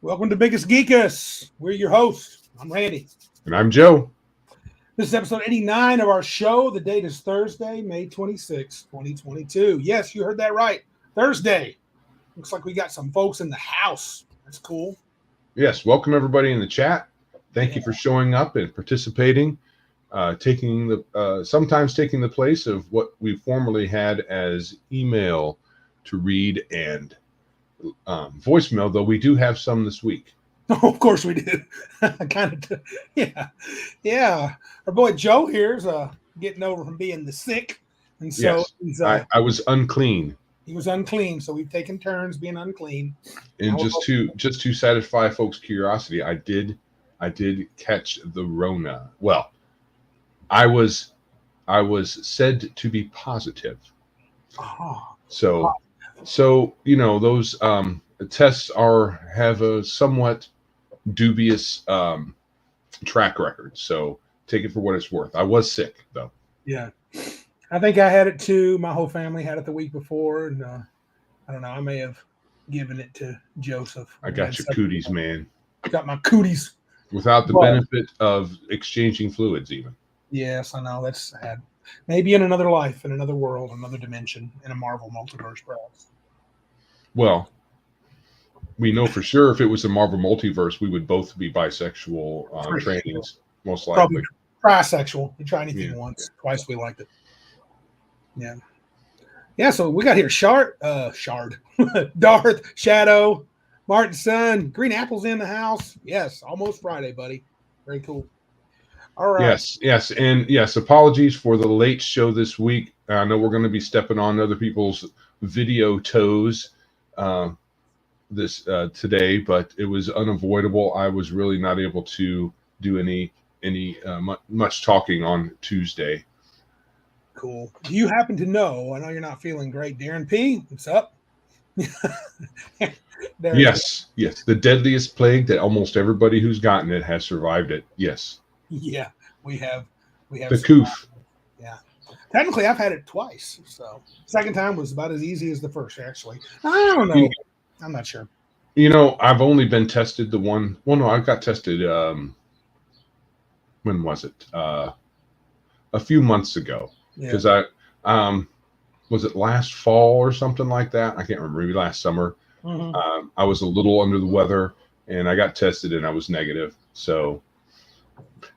Welcome to Biggest Geekus. We're your hosts. I'm Randy. And I'm Joe. This is episode 89 of our show. The date is Thursday, May 26, 2022. Yes, you heard that right. Thursday. Looks like we got some folks in the house. That's cool. Yes, welcome everybody in the chat. Thank you for showing up and participating, sometimes taking the place of what we formerly had as email to read and voicemail, though we do have some this week. Oh, of course we do. Yeah. Our boy Joe here's getting over from being the sick, and so yes, I was unclean. He was unclean, so we've taken turns being unclean. And just to satisfy folks' curiosity, I did catch the Rona. Well, I was said to be positive. Oh. So you know those tests have a somewhat dubious track record. So take it for what it's worth. I was sick though. Yeah, I think I had it too. My whole family had it the week before, and I don't know. I may have given it to Joseph. I got your cooties, man. Got my cooties. Without the benefit of exchanging fluids, even. Yes, I know. That's sad. Maybe in another life, in another world, another dimension, in a Marvel multiverse, perhaps. Well, we know for sure if it was a Marvel multiverse, we would both be bisexual trainings, most likely. Probably trisexual. You try anything once, twice we liked it. Yeah. Yeah, so we got here Shard, Darth, Shadow, Martin's son, Green Apple's in the house. Yes, almost Friday, buddy. Very cool. All right. Yes. And yes, apologies for the late show this week. I know we're going to be stepping on other people's video toes today, but it was unavoidable. I was really not able to do any much talking on Tuesday. Cool. Do you happen to know? I know you're not feeling great, Darren P. What's up? Yes. The deadliest plague that almost everybody who's gotten it has survived it. Yes. Yeah, we have the coof. Yeah. Technically, I've had it twice. So second time was about as easy as the first, actually. I don't know. I'm not sure. You know, I've only been tested the one. Well, no, I got tested. When was it? A few months ago. Because was it last fall or something like that? I can't remember. Maybe last summer. Mm-hmm. I was a little under the weather, and I got tested, and I was negative. So,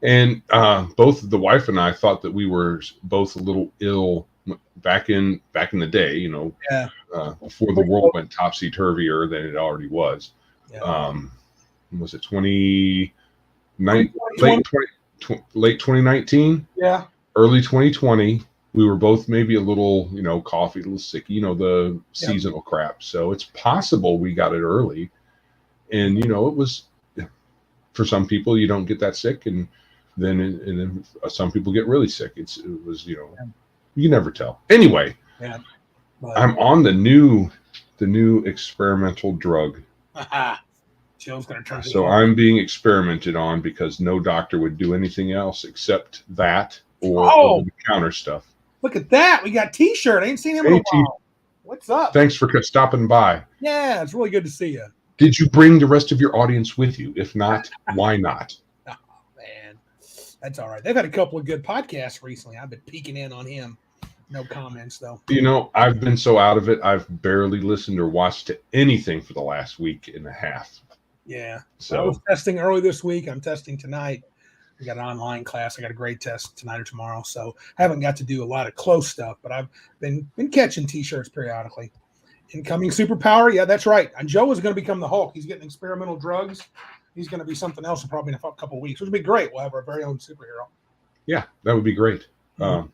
and both the wife and I thought that we were both a little ill back in the day. You know, before the world went topsy turvier than it already was. Yeah. Was it late 2019? Yeah. Early 2020, we were both maybe a little, coffee, a little sick, the seasonal crap. So it's possible we got it early. And, it was, for some people, you don't get that sick. And then some people get really sick. It was, you never tell. Anyway, I'm on the new experimental drug. Jill's gonna try. So I'm being experimented on because no doctor would do anything else except that. Or over-the-counter stuff. Look at that. We got T-shirt. I ain't seen him in a while. What's up? Thanks for stopping by. Yeah, it's really good to see you. Did you bring the rest of your audience with you? If not, why not? Oh, man. That's all right. They've had a couple of good podcasts recently. I've been peeking in on him. No comments, though. I've been so out of it, I've barely listened or watched anything for the last week and a half. Yeah. So I was testing early this week. I'm testing tonight. We got an online class. I got a grade test tonight or tomorrow, so I haven't got to do a lot of close stuff, but I've been catching T-shirts periodically. Incoming superpower, yeah, that's right. And Joe is going to become the Hulk. He's getting experimental drugs. He's going to be something else probably in a couple of weeks, which would be great. We'll have our very own superhero. Yeah, that would be great. Mm-hmm.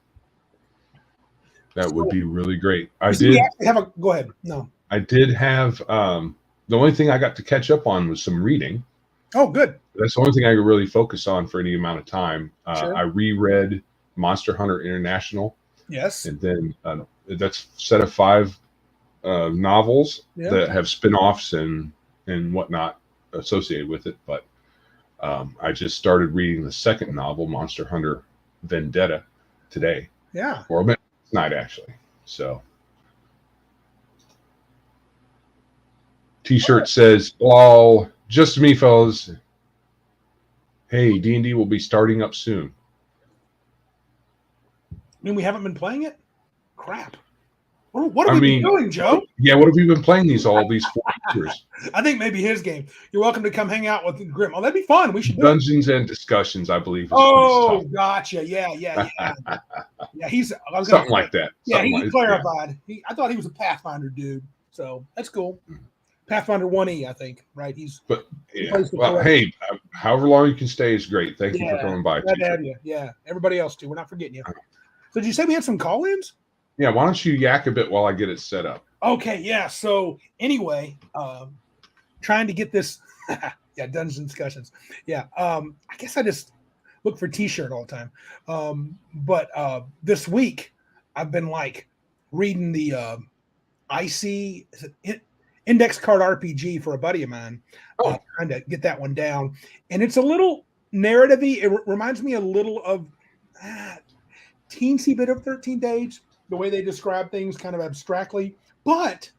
That would be really great. Go ahead. No, I did have the only thing I got to catch up on was some reading. Oh, good. That's the only thing I could really focus on for any amount of time. Sure. I reread Monster Hunter International. Yes. And then that's a set of 5 novels that have spin-offs and whatnot associated with it. But I just started reading the second novel, Monster Hunter Vendetta, today. Yeah. Or last night, actually. So. T-shirt says, "Lol, Just me, fellas. Hey, D&D will be starting up soon. I mean, we haven't been playing it? Crap. What have we been doing, Joe? Yeah, what have we been playing all these 4 years? I think maybe his game. You're welcome to come hang out with Grim. Oh, that'd be fun. We should do Dungeons and Discussions, I believe. Oh, gotcha. Yeah. Yeah, he's something like that. Yeah, he clarified. Yeah. I thought he was a Pathfinder dude. So that's cool. Pathfinder 1E, I think, right? Well, hey, however long you can stay is great. Thank you for coming by. Glad to have you. Yeah, everybody else too. We're not forgetting you. So did you say we had some call-ins? Yeah, why don't you yak a bit while I get it set up? Okay, yeah. So anyway, trying to get this Dungeons and Discussions. Yeah. I guess I just look for t-shirt all the time. But this week I've been like reading the IC Index Card RPG for a buddy of mine. Trying to get that one down. And it's a little narrative-y. It reminds me a little of teensy bit of 13 Days, the way they describe things kind of abstractly, but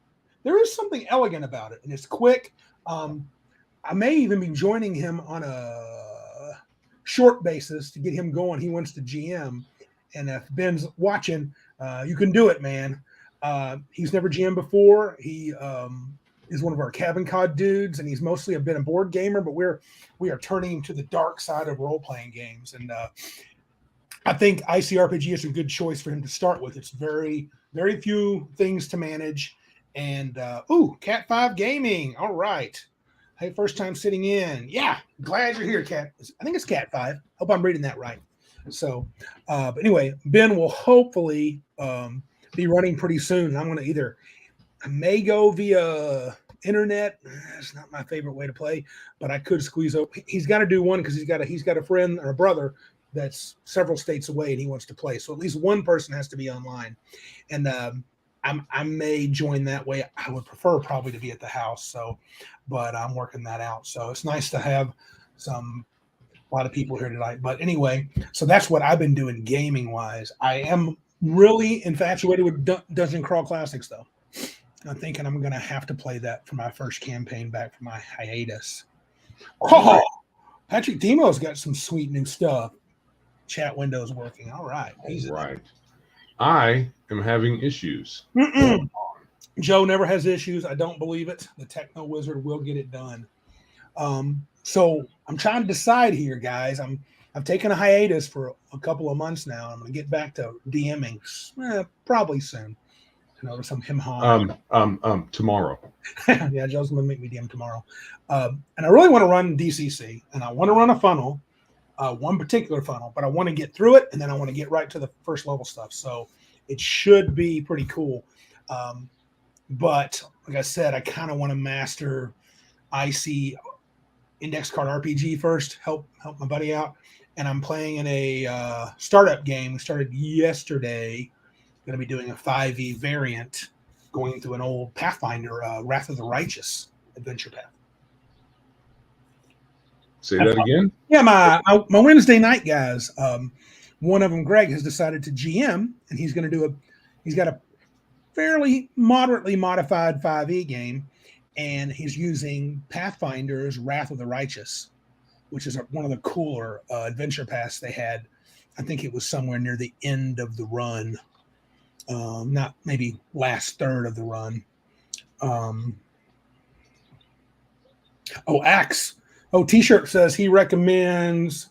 there is something elegant about it, and it's quick. I may even be joining him on a short basis to get him going. He wants to GM, and if Ben's watching, you can do it, man. He's never GM before. He is one of our Cabin Cod dudes, and he's mostly been a board gamer, but we are turning him to the dark side of role-playing games, and I think ICRPG is a good choice for him to start with. It's very, very few things to manage. And, Cat 5 Gaming. All right. Hey, first time sitting in. Yeah, glad you're here, Cat. I think it's Cat 5. Hope I'm reading that right. So, but anyway, Ben will hopefully be running pretty soon. I'm going to I may go via internet. It's not my favorite way to play, but I could squeeze up. He's got to do one because he's got a friend or a brother that's several states away and he wants to play. So at least one person has to be online. And I may join that way. I would prefer probably to be at the house. So, but I'm working that out. So it's nice to have a lot of people here tonight. But anyway, so that's what I've been doing gaming wise. I am really infatuated with Dungeon Crawl Classics though. I'm thinking I'm going to have to play that for my first campaign back from my hiatus. Oh, Patrick Demo's got some sweet new stuff. Chat window's working. All right. All right. I am having issues. Joe never has issues. I don't believe it. The techno wizard will get it done. So I'm trying to decide here, guys. I've taken a hiatus for a couple of months now. I'm going to get back to DMing probably soon. There's some tomorrow. Yeah, Joe's going to make me DM tomorrow. And I really want to run DCC, and I want to run a funnel. One particular funnel, but I want to get through it, and then I want to get right to the first level stuff. So it should be pretty cool. But like I said, I kind of want to master IC Index Card RPG first, help my buddy out. And I'm playing in a startup game. We started yesterday. Going to be doing a 5e variant, going through an old Pathfinder, Wrath of the Righteous adventure path. Say that again? Yeah, my Wednesday night guys. One of them, Greg, has decided to GM, and he's going to he's got a fairly moderately modified 5e game, and he's using Pathfinder's Wrath of the Righteous, which is one of the cooler adventure paths they had. I think it was somewhere near the end of the run, not maybe last third of the run. Axe. T-shirt says he recommends.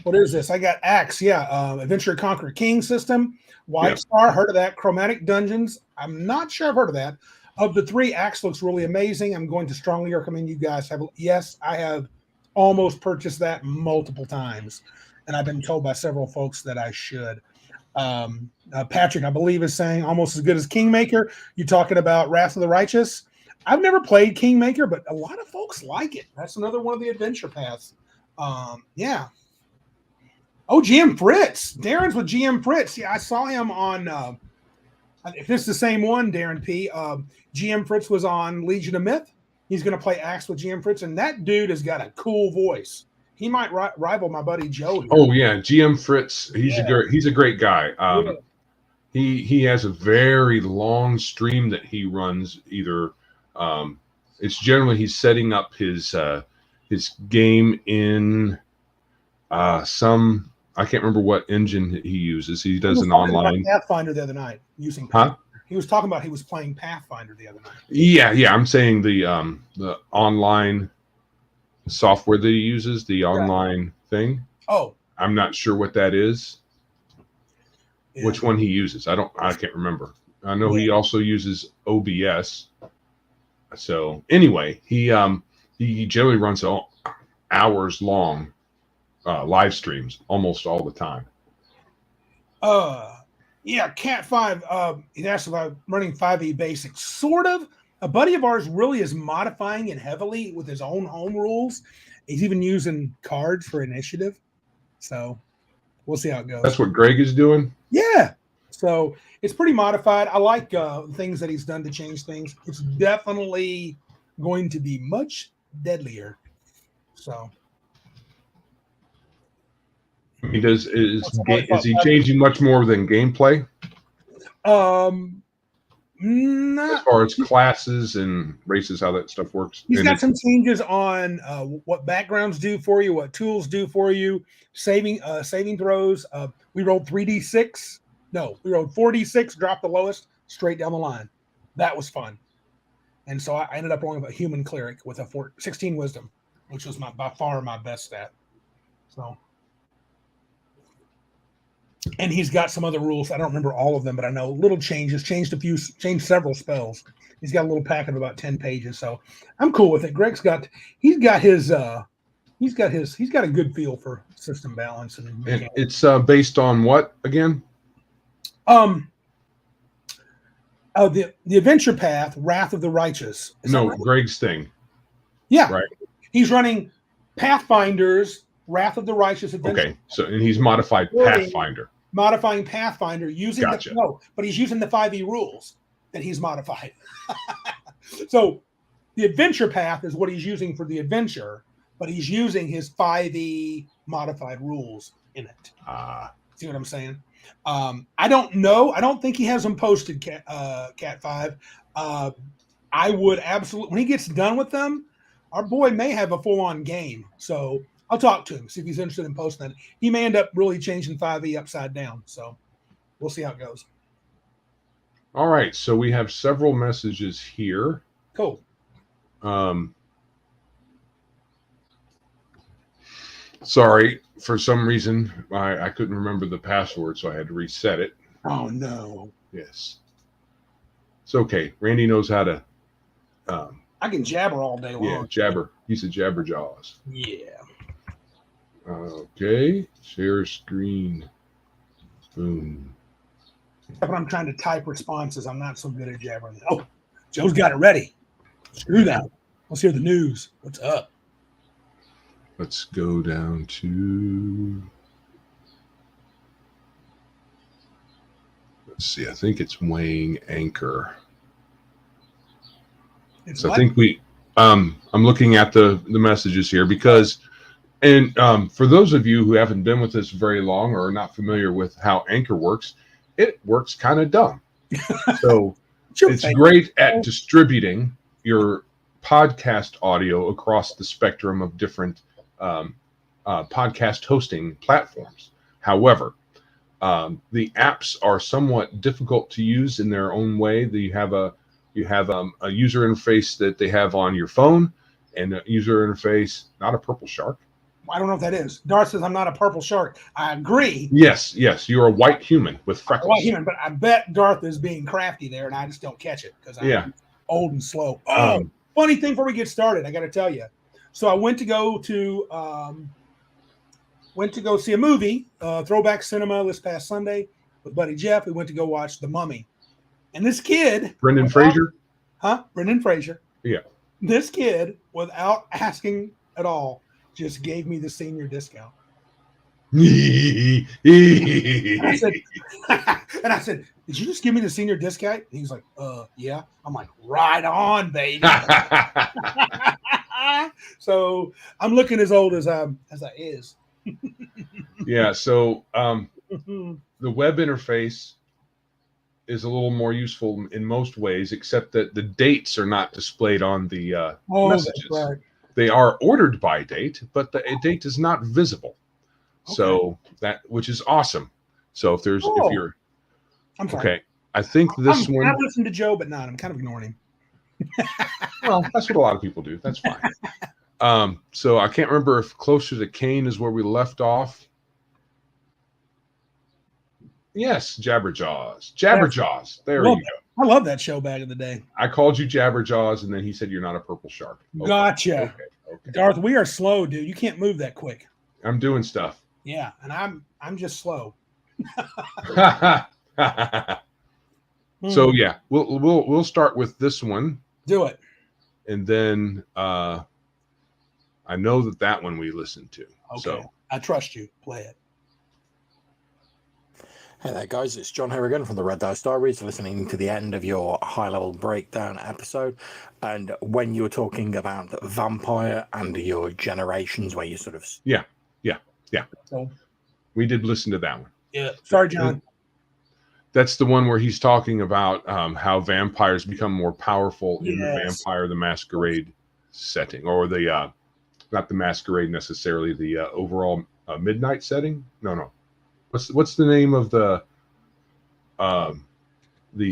What is this? I got Axe. Yeah, Adventure Conquer King system. White Star. Heard of that? Chromatic Dungeons. I'm not sure I've heard of that. Of the three, Axe looks really amazing. I'm going to strongly recommend you guys have. Yes, I have almost purchased that multiple times, and I've been told by several folks that I should. Patrick, I believe, is saying almost as good as Kingmaker. You talking about Wrath of the Righteous? I've never played Kingmaker, but a lot of folks like it. That's another one of the adventure paths. Yeah. GM Fritz. Darren's with GM Fritz. Yeah, I saw him on, if this is the same one, Darren P. GM Fritz was on Legion of Myth. He's going to play Axe with GM Fritz, and that dude has got a cool voice. He might rival my buddy Joe here. Oh, yeah. GM Fritz. He's a great guy. He has a very long stream that he runs either It's generally he's setting up his game in some, I can't remember what engine he uses. He does an online Pathfinder the other night using Huh? He was talking about he was playing Pathfinder the other night. Yeah. I'm saying the online software that he uses, the online thing. Oh, I'm not sure what that is. yeah. Which one he uses? I can't remember. I know he also uses OBS. So anyway, he generally runs hours long live streams almost all the time. Yeah, Cat 5. He asked about running 5e basics. Sort of. A buddy of ours really is modifying it heavily with his own home rules. He's even using cards for initiative. So we'll see how it goes. That's what Greg is doing? Yeah. So it's pretty modified. I like things that he's done to change things. It's definitely going to be much deadlier. So Is he changing much more than gameplay? As far as classes and races, how that stuff works. He's got some changes on what backgrounds do for you, what tools do for you, saving throws. We rolled 3d6. No, we rolled 4d6, dropped the lowest, straight down the line. That was fun. And so I ended up rolling a human cleric with a 16 wisdom, which was by far my best stat. So, and he's got some other rules. I don't remember all of them, but I know little changes. Changed several spells. He's got a little packet of about 10 pages. So I'm cool with it. Greg's got a good feel for system balance and it's based on what again? The adventure path, Wrath of the Righteous. No, right? Greg's thing. Yeah, right. He's running Pathfinder's Wrath of the Righteous adventure. Okay, so and he's modified Pathfinder. Modifying Pathfinder using but he's using the 5e rules that he's modified. So the adventure path is what he's using for the adventure, but he's using his 5e modified rules in it. See what I'm saying? I don't know. I don't think he has them posted, Cat 5. I would absolutely, when he gets done with them, our boy may have a full-on game. So I'll talk to him, see if he's interested in posting that. He may end up really changing 5e upside down. So we'll see how it goes. All right. So we have several messages here. Cool. Sorry, for some reason I couldn't remember the password, so I had to reset it. Oh no. Yes. It's okay. Randy knows how to. I can jabber all day long. Yeah, jabber. He's a jabberjaws. Yeah. Okay. Share screen. Boom. When I'm trying to type responses, I'm not so good at jabbering. Oh, Joe's got it ready. Screw that. Let's hear the news. What's up? Let's go down to. Let's see. I think it's weighing anchor. So I think we. I'm looking at the messages here because, and for those of you who haven't been with us very long or are not familiar with how Anchor works, it works kind of dumb. So it's great at distributing your podcast audio across the spectrum of different podcast hosting platforms. However, the apps are somewhat difficult to use in their own way. You have a user interface that they have on your phone, and a user interface, not a purple shark. I don't know what that is. Darth says I'm not a purple shark. I agree. Yes, you're a white human with freckles. White human, but I bet Darth is being crafty there, and I just don't catch it because I'm old and slow. Funny thing before we get started, I got to tell you. So I went to go see a movie, Throwback Cinema, this past Sunday with buddy Jeff. We went to go watch The Mummy, and this kid, Brendan Fraser. Brendan Fraser. Yeah. This kid, without asking at all, just gave me the senior discount. and I said, did you just give me the senior discount? And he's like, yeah. I'm like, right on, baby. So I'm looking as old as I is. Yeah. So the web interface is a little more useful in most ways, except that the dates are not displayed on the messages. That's right. They are ordered by date, but the date is not visible. Okay. So which is awesome. So if you're I'm sorry. okay, I think this one. I listen to Joe, but not. I'm kind of ignoring him. Well, that's what a lot of people do. That's fine. So I can't remember if Closer to Cain is where we left off. Yes, Jabberjaws. Jabberjaws. There you go. I love that show back in the day. I called you Jabberjaws, and then he said you're not a purple shark. Okay. Gotcha. Okay. Darth, we are slow, dude. You can't move that quick. I'm doing stuff. Yeah, and I'm just slow. So yeah, we'll start with this one. Do it. And then I know that one we listened to. Okay. So I trust you. Play it. Hey there, guys. It's John here again from the Red Dice Diaries, listening to the end of your high-level breakdown episode. And when you were talking about vampire and your generations, where you sort of... Yeah. So, we did listen to that one. Yeah. Sorry, John. That's the one where he's talking about how vampires become more powerful in the Vampire the Masquerade setting, or the not the Masquerade necessarily, the overall Midnight setting. No. What's the name of the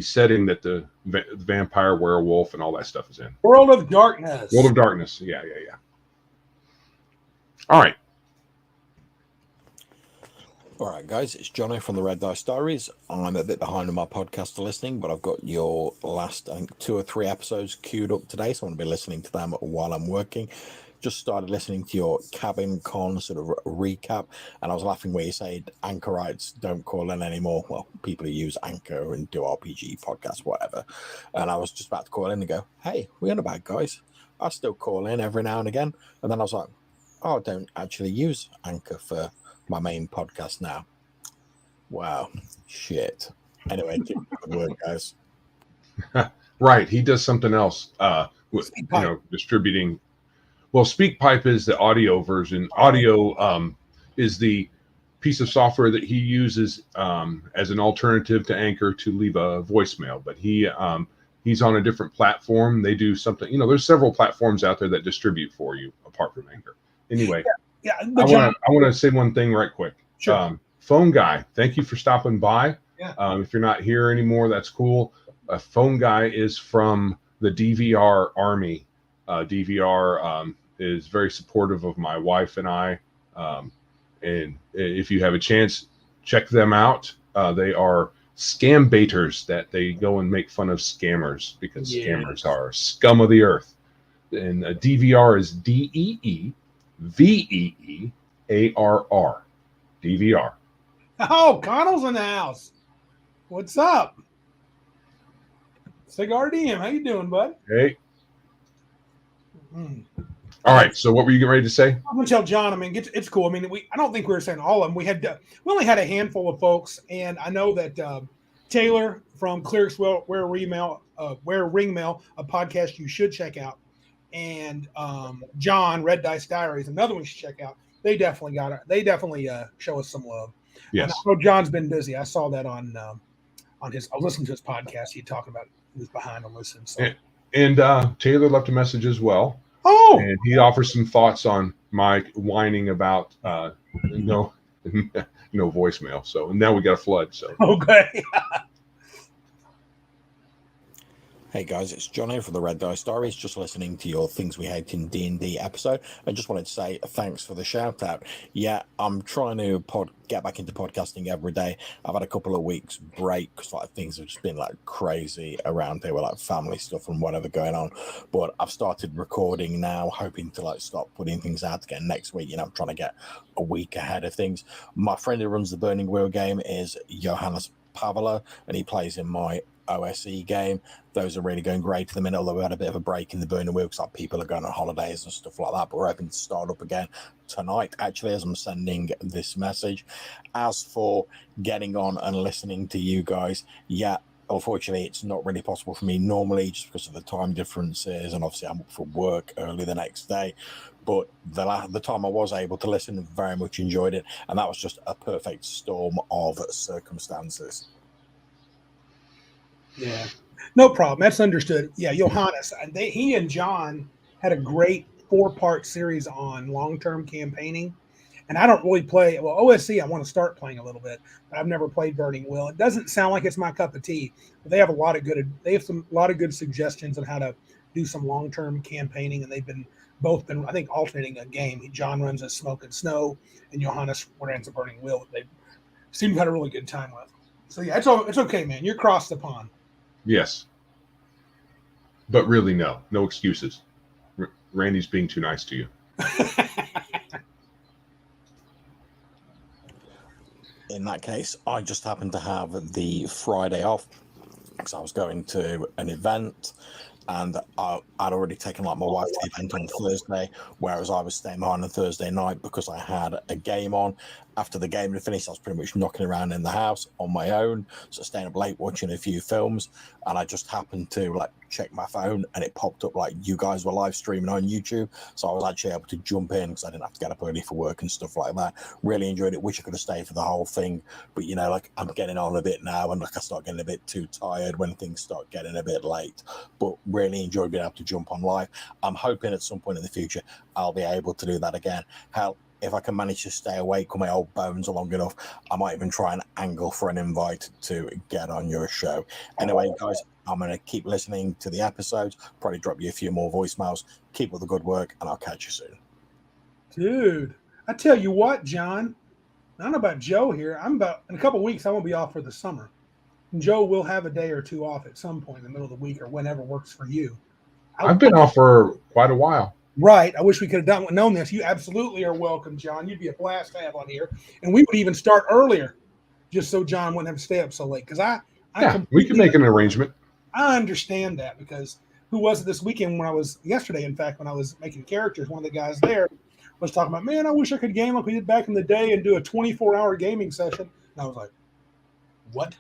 setting that the vampire, werewolf, and all that stuff is in? World of Darkness. World of Darkness. Yeah. All right. All right, guys, it's Johnny from the Red Dice Diaries. I'm a bit behind on my podcast listening, but I've got your last, I think, 2 or 3 episodes queued up today, so I'm going to be listening to them while I'm working. Just started listening to your Cabin Con sort of recap, and I was laughing where you said anchorites don't call in anymore. Well, people who use Anchor and do RPG podcasts, whatever. And I was just about to call in and go, hey, we're not bad, guys. I still call in every now and again. And then I was like, oh, I don't actually use Anchor for my main podcast now. Wow, shit. Anyway, keep up the word, guys. Right, he does something else. Distributing. Well, SpeakPipe is the audio version. Audio is the piece of software that he uses as an alternative to Anchor to leave a voicemail. But he's on a different platform. They do something. There's several platforms out there that distribute for you apart from Anchor. Anyway. Yeah, I want to say one thing right quick. Sure. Phone guy, thank you for stopping by. Yeah. If you're not here anymore, that's cool. A phone guy is from the DVR Army. DVR is very supportive of my wife and I. And if you have a chance, check them out. They are scam baiters that they go and make fun of scammers because scammers are scum of the earth. And DVR is DEEVEEARR. DVR. Oh, Connell's in the house. What's up? Cigar DM, how you doing, bud? Hey. All right. So what were you getting ready to say? I'm gonna tell John. I mean, it's cool. I mean, I don't think we were saying all of them. We only had a handful of folks, and I know that Taylor from Clerks Wear Ringmail, a podcast you should check out, and John, Red Dice Diaries, another one you should check out. They definitely show us some love. Yes. And I know John's been busy. I saw that on his. I listened to his podcast. He talked about he was behind on listening. So. And Taylor left a message as well. Oh. And he offers some thoughts on my whining about no voicemail. So now we got a flood. So okay. Hey guys, it's John here from the Red Dice Diaries, just listening to your Things We Hate in D&D episode. I just wanted to say thanks for the shout out. Yeah, I'm trying to get back into podcasting every day. I've had a couple of weeks break because things have just been crazy around here with family stuff and whatever going on. But I've started recording now, hoping to start putting things out again next week. I'm trying to get a week ahead of things. My friend who runs the Burning Wheel game is Johannes Pavela, and he plays in my OSE game. Those are really going great at the minute, although we had a bit of a break in the Burning Wheel because people are going on holidays and stuff like that, but we're hoping to start up again tonight, actually, as I'm sending this message. As for getting on and listening to you guys, unfortunately, it's not really possible for me normally just because of the time differences, and obviously I'm up for work early the next day. But the time I was able to listen, very much enjoyed it, and that was just a perfect storm of circumstances. Yeah, no problem. That's understood. Yeah, Johannes, he and John had a great 4-part series on long-term campaigning. And I don't really play, well, OSC, I want to start playing a little bit, but I've never played Burning Wheel. It doesn't sound like it's my cup of tea, but they have a lot of good suggestions on how to do some long-term campaigning. And they've both been, I think, alternating a game. John runs a Smoke and Snow, and Johannes runs a Burning Wheel that they seem to have a really good time with. So yeah, it's okay, man. You're across the pond. Yes. But really, no excuses. Randy's being too nice to you. In that case, I just happened to have the Friday off because I was going to an event, and I'd already taken like my wife to the event on Thursday, whereas I was staying behind on Thursday night because I had a game on. After the game had finished, I was pretty much knocking around in the house on my own, so staying up late watching a few films, and I just happened to like check my phone, and it popped up like you guys were live streaming on YouTube, so I was actually able to jump in because I didn't have to get up early for work and stuff like that. Really enjoyed it. Wish I could have stayed for the whole thing, but you know, like I'm getting on a bit now, and like I start getting a bit too tired when things start getting a bit late. But really enjoyed being able to jump on live. I'm hoping at some point in the future I'll be able to do that again. Hell, if I can manage to stay awake on my old bones long enough, I might even try and angle for an invite to get on your show. Anyway, guys, I'm going to keep listening to the episodes, probably drop you a few more voicemails. Keep up the good work, and I'll catch you soon. Dude, I tell you what, John, I don't know about Joe here. In a couple of weeks, I won't be off for the summer. And Joe will have a day or two off at some point in the middle of the week or whenever works for you. I've been off for quite a while. Right. I wish we could have known this. You absolutely are welcome, John. You'd be a blast to have on here. And we would even start earlier just so John wouldn't have to stay up so late. Because we can make an arrangement. I understand that because who was it this weekend yesterday, in fact, when I was making characters, one of the guys there was talking about, man, I wish I could game like we did back in the day and do a 24-hour gaming session. And I was like, what?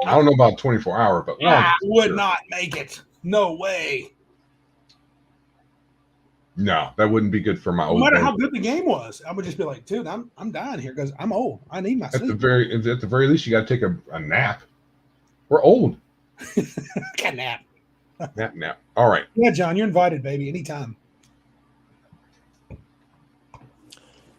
I don't know about 24-hour, but I would not make it. No way. No, that wouldn't be good for my old. No matter how good the game was, I would just be like, dude, I'm dying here because I'm old. I need my sleep. At the very least, you got to take a nap. We're old. Got a nap. Nap. All right. Yeah, John, you're invited, baby, anytime.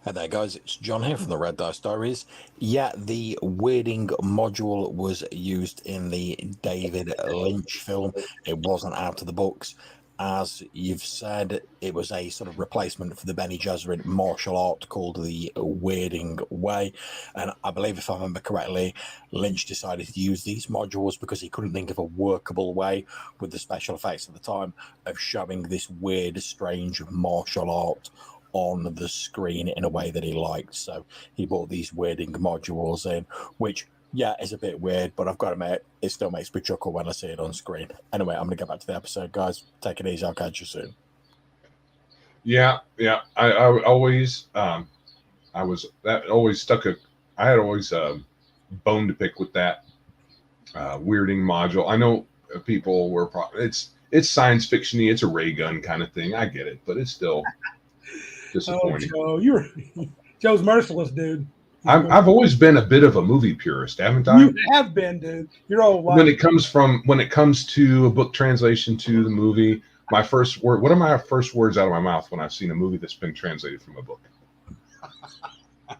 Hey there, guys. It's John here from the Red Dice Diaries. Yeah, the weirding module was used in the David Lynch film. It wasn't out of the books. As you've said, it was a sort of replacement for the Bene Gesserit martial art called the Weirding Way. And I believe, if I remember correctly, Lynch decided to use these modules because he couldn't think of a workable way with the special effects at the time of showing this weird, strange martial art on the screen in a way that he liked. So he brought these weirding modules in, which, yeah, is a bit weird, but I've got to admit, it still makes me chuckle when I see it on screen. Anyway, I'm going to get back to the episode, guys. Take it easy. I'll catch you soon. Yeah. I always, I had always a bone to pick with that weirding module. I know people were it's science fiction-y. It's a ray gun kind of thing. I get it, but it's still disappointing. Oh, Joe, Joe's merciless, dude. I've always been a bit of a movie purist, haven't I? You have been, dude. You're all when it comes to a book translation to the movie, my first word. What are my first words out of my mouth when I've seen a movie that's been translated from a book?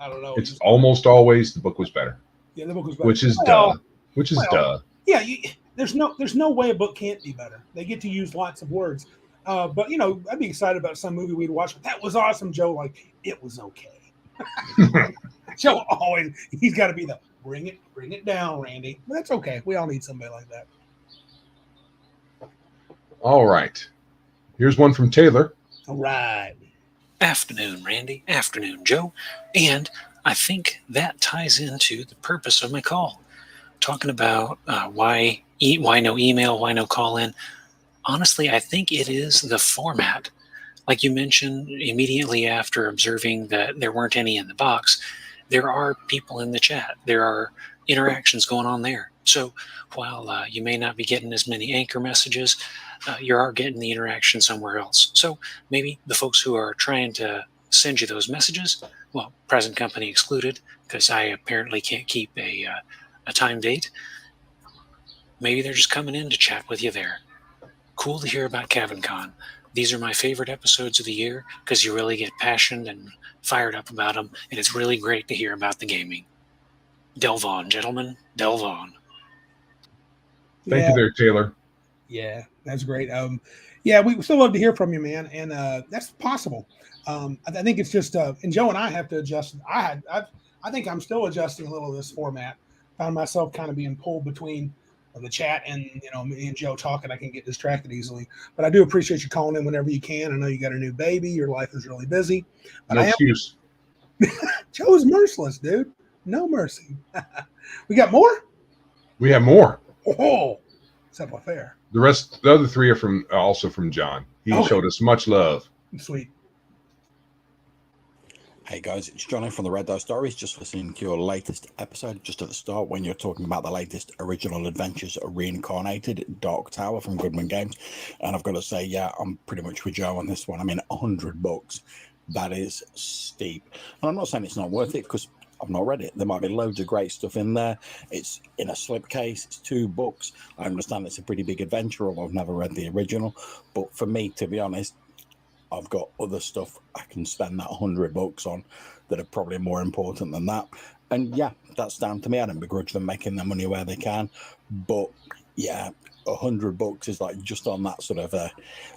I don't know. It's almost always the book was better. Yeah, the book was better. Which is duh. Yeah, there's no way a book can't be better. They get to use lots of words. But I'd be excited about some movie we'd watch. But that was awesome, Joe. Like, it was okay. Joe he's got to be the bring it down, Randy. But that's okay. We all need somebody like that. All right. Here's one from Taylor. All right. Afternoon, Randy. Afternoon, Joe. And I think that ties into the purpose of my call. Talking about why no email, why no call in. Honestly, I think it is the format. Like you mentioned immediately after observing that there weren't any in the box, there are people in the chat. There are interactions going on there. So while you may not be getting as many anchor messages, you are getting the interaction somewhere else. So maybe the folks who are trying to send you those messages, well, present company excluded, because I apparently can't keep a time date. maybe they're just coming in to chat with you there. Cool to hear about CavinCon. These are my favorite episodes of the year because you really get passionate and fired up about them, and it's really great to hear about the gaming. Delve on, gentlemen. Delve on. Thank you there, Taylor. Yeah, that's great. Yeah, we still love to hear from you, man, and that's possible. I think it's just, and Joe and I have to adjust. I think I'm still adjusting a little of this format. Found myself kind of being pulled between the chat and me and Joe talking. I can get distracted easily, but I do appreciate you calling in whenever you can. I know you got a new baby. Your life is really busy. But No excuse. Joe is merciless, dude. No mercy. We got more. We have more. Oh, except for fair. The other three are also from John. He showed us much love. Sweet. Hey guys, it's Johnny from the Red Dice Stories, just listening to your latest episode just at the start when you're talking about the latest original adventures reincarnated, Dark Tower from Goodman Games. And I've got to say, yeah, I'm pretty much with Joe on this one. I mean, 100 bucks. That is steep. And I'm not saying it's not worth it because I've not read it. There might be loads of great stuff in there. It's in a slipcase. It's 2 books. I understand it's a pretty big adventure, although I've never read the original. But for me, to be honest, I've got other stuff I can spend that 100 bucks on that are probably more important than that. And yeah, that's down to me. I don't begrudge them making their money where they can. But yeah, 100 bucks is like just on that sort of a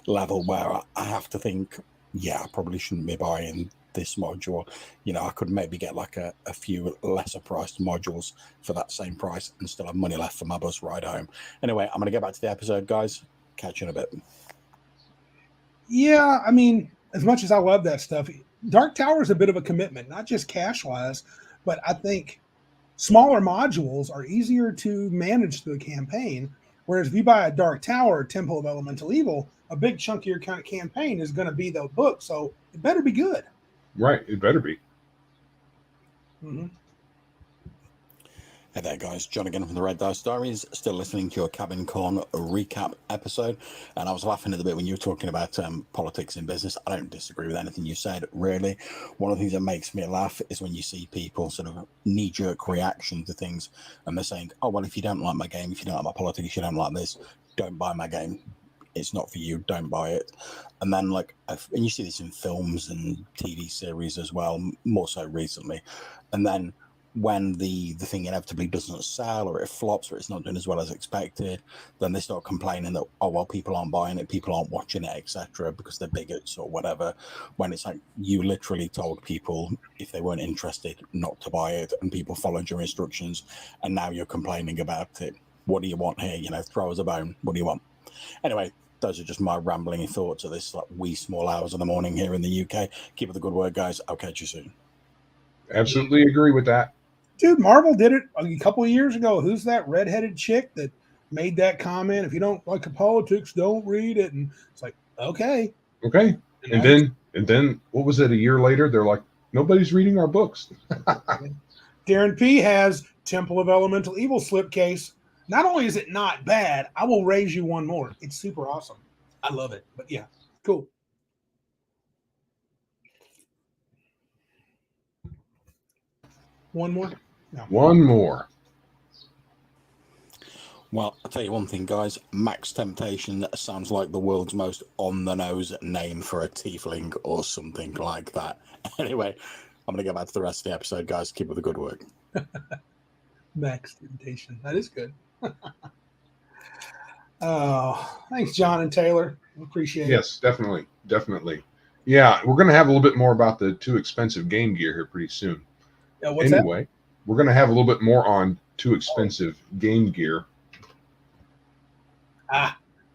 level where I have to think, yeah, I probably shouldn't be buying this module. I could maybe get like a few lesser priced modules for that same price and still have money left for my bus ride home. Anyway, I'm going to get back to the episode, guys. Catch you in a bit. Yeah, I mean, as much as I love that stuff, Dark Tower is a bit of a commitment, not just cash-wise, but I think smaller modules are easier to manage through a campaign, whereas if you buy a Dark Tower, Temple of Elemental Evil, a big chunk of your kind of campaign is going to be the book, so it better be good. Right, it better be. Mm-hmm. Hey there guys, John again from the Red Dice Diaries, still listening to your CavinCon recap episode, and I was laughing at the bit when you were talking about politics in business. I don't disagree with anything you said, really. One of the things that makes me laugh is when you see people sort of knee-jerk reaction to things, and they're saying, oh, well, if you don't like my game, if you don't like my politics, if you don't like this, don't buy my game. It's not for you, don't buy it. And then, and you see this in films and TV series as well, more so recently, and then when the thing inevitably doesn't sell or it flops or it's not doing as well as expected, then they start complaining that, oh, well, people aren't buying it, people aren't watching it, etc., because they're bigots or whatever, when it's like you literally told people if they weren't interested not to buy it and people followed your instructions and now you're complaining about it. What do you want here? Throw us a bone. What do you want? Anyway, those are just my rambling thoughts of this wee small hours of the morning here in the UK. Keep up the good work, guys. I'll catch you soon. Absolutely agree with that. Dude, Marvel did it a couple of years ago. Who's that redheaded chick that made that comment? If you don't like the politics, don't read it. And it's like, okay. And then what was it? A year later, they're like, nobody's reading our books. Darren P has Temple of Elemental Evil slipcase. Not only is it not bad, I will raise you one more. It's super awesome. I love it. But yeah, cool. One more? No. One more. Well, I'll tell you one thing, guys. Max Temptation sounds like the world's most on-the-nose name for a tiefling or something like that. Anyway, I'm going to get back to the rest of the episode, guys. Keep up the good work. Max Temptation. That is good. Oh, thanks, John and Taylor. Appreciate it. Yes, definitely. Yeah, we're going to have a little bit more about the too expensive game gear here pretty soon. Anyway, we're going to have a little bit more on too expensive game gear.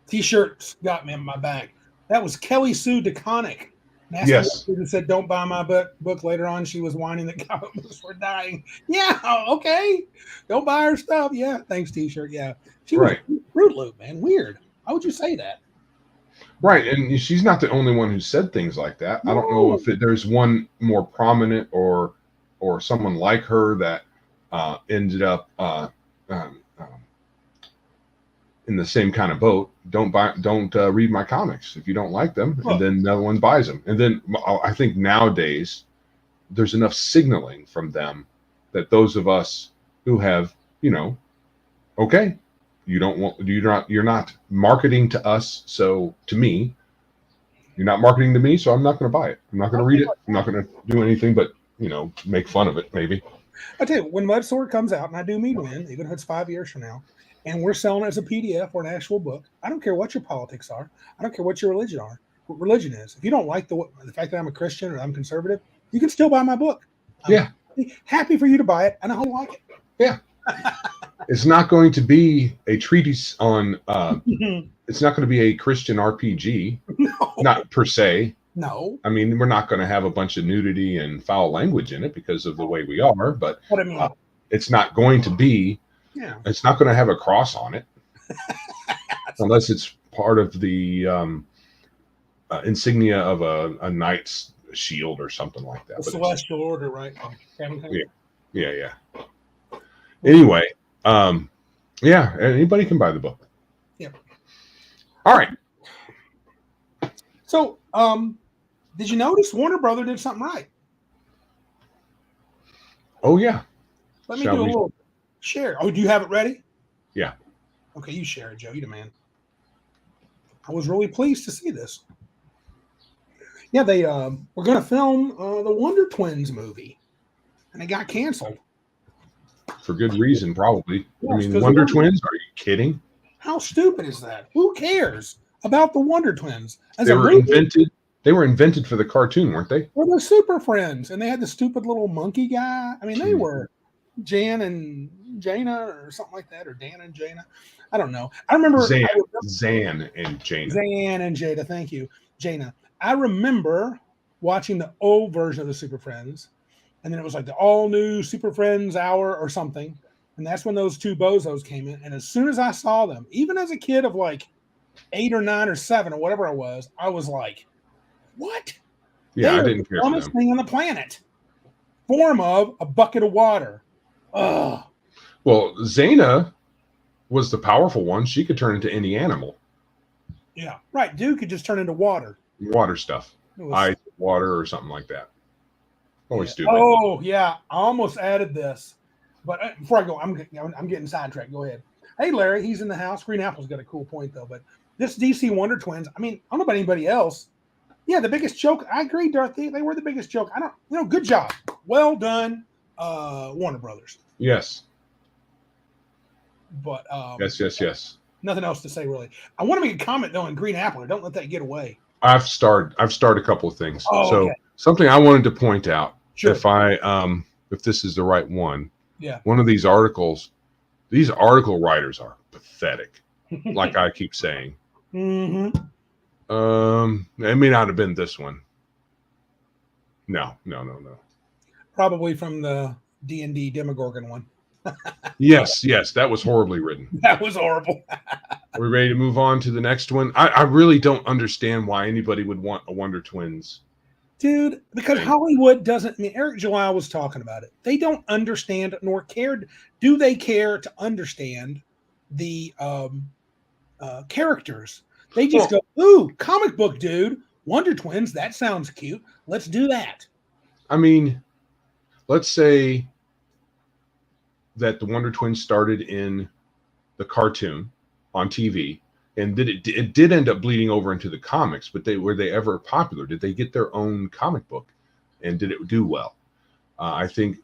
T-shirts got me in my bag. That was Kelly Sue DeConnick. Yes. Who said, don't buy my book. Later on, she was whining that comic books were dying. Yeah, okay. Don't buy her stuff. Yeah, thanks, T-shirt. Yeah. She was Fruit Loop, man. Weird. Why would you say that? Right, and she's not the only one who said things like that. No. I don't know if there's one more prominent or someone like her that ended up in the same kind of boat. Don't read my comics if you don't like them, and then no one buys them. And then I think nowadays there's enough signaling from them that those of us who have, okay, you're not marketing to us. So to me, you're not marketing to me. So I'm not going to buy it. I'm not going to read it. I'm not going to do anything but, make fun of it. Maybe. I tell you, when Mud Sword comes out, and I do mean when, even if it's 5 years from now, and we're selling it as a PDF or an actual book, I don't care what your politics are. I don't care what your religion is. If you don't like the fact that I'm a Christian or I'm conservative, you can still buy my book. I'm happy for you to buy it, and I'll like it. Yeah. It's not going to be a treatise on, it's not going to be a Christian RPG. No. Not per se. No. I mean, we're not going to have a bunch of nudity and foul language in it because of the way we are, but what I mean, it's not going to be, it's not going to have a cross on it unless it's part of the insignia of a knight's shield or something like that. The Celestial Order, right? Yeah. Anyway, anybody can buy the book. Yep. All right. So, did you notice Warner Brother did something right? Oh, yeah. Let me do a little share. Oh, do you have it ready? Yeah. Okay, you share it, Joe. You the man. I was really pleased to see this. Yeah, they were going to film the Wonder Twins movie, and it got canceled. For good reason, probably. Yes, I mean, Wonder Twins? Are you kidding? How stupid is that? Who cares about the Wonder Twins? They were invented for the cartoon, weren't they? Well, they're Super Friends, and they had the stupid little monkey guy. I mean, they were Jan and Jaina or something like that, or Dan and Jaina. I don't know. I remember Zan and Jaina. Zan and Jada. Thank you, Jaina. I remember watching the old version of the Super Friends, and then it was like the all new Super Friends hour or something, and that's when those two bozos came in. And as soon as I saw them, even as a kid of like 8 or 9 or 7 or whatever I was like, what? Yeah, I didn't care. The dumbest thing on the planet. Form of a bucket of water. Ugh. Well, Zaina was the powerful one. She could turn into any animal. Yeah, right. Dude could just turn into water. Water stuff. Ice, water, or something like that. Always stupid. Oh, yeah. I almost added this. But before I go, I'm getting sidetracked. Go ahead. Hey, Larry, he's in the house. Green Apple's got a cool point, though. But this DC Wonder Twins, I mean, I don't know about anybody else. Yeah, the biggest joke. I agree, Dorothy. They were the biggest joke. Good job. Well done, Warner Brothers. Yes. But yes. Nothing else to say, really. I want to make a comment, though, on Green Apple. Don't let that get away. I've started a couple of things. Oh, so okay. Something I wanted to point out. Sure. If this is the right one. Yeah. One of these articles, these article writers are pathetic. Like I keep saying. Mm-hmm. It may not have been this one. No. Probably from the D&D Demogorgon one. Yes, that was horribly written. That was horrible. Are we ready to move on to the next one? I really don't understand why anybody would want a Wonder Twins. Dude, because Hollywood doesn't. I mean, Eric July was talking about it. They don't understand nor care. Do they care to understand the characters? They just go, ooh, comic book dude, Wonder Twins. That sounds cute. Let's do that. I mean, let's say that the Wonder Twins started in the cartoon on TV, and it did end up bleeding over into the comics, but were they ever popular? Did they get their own comic book, and did it do well? I think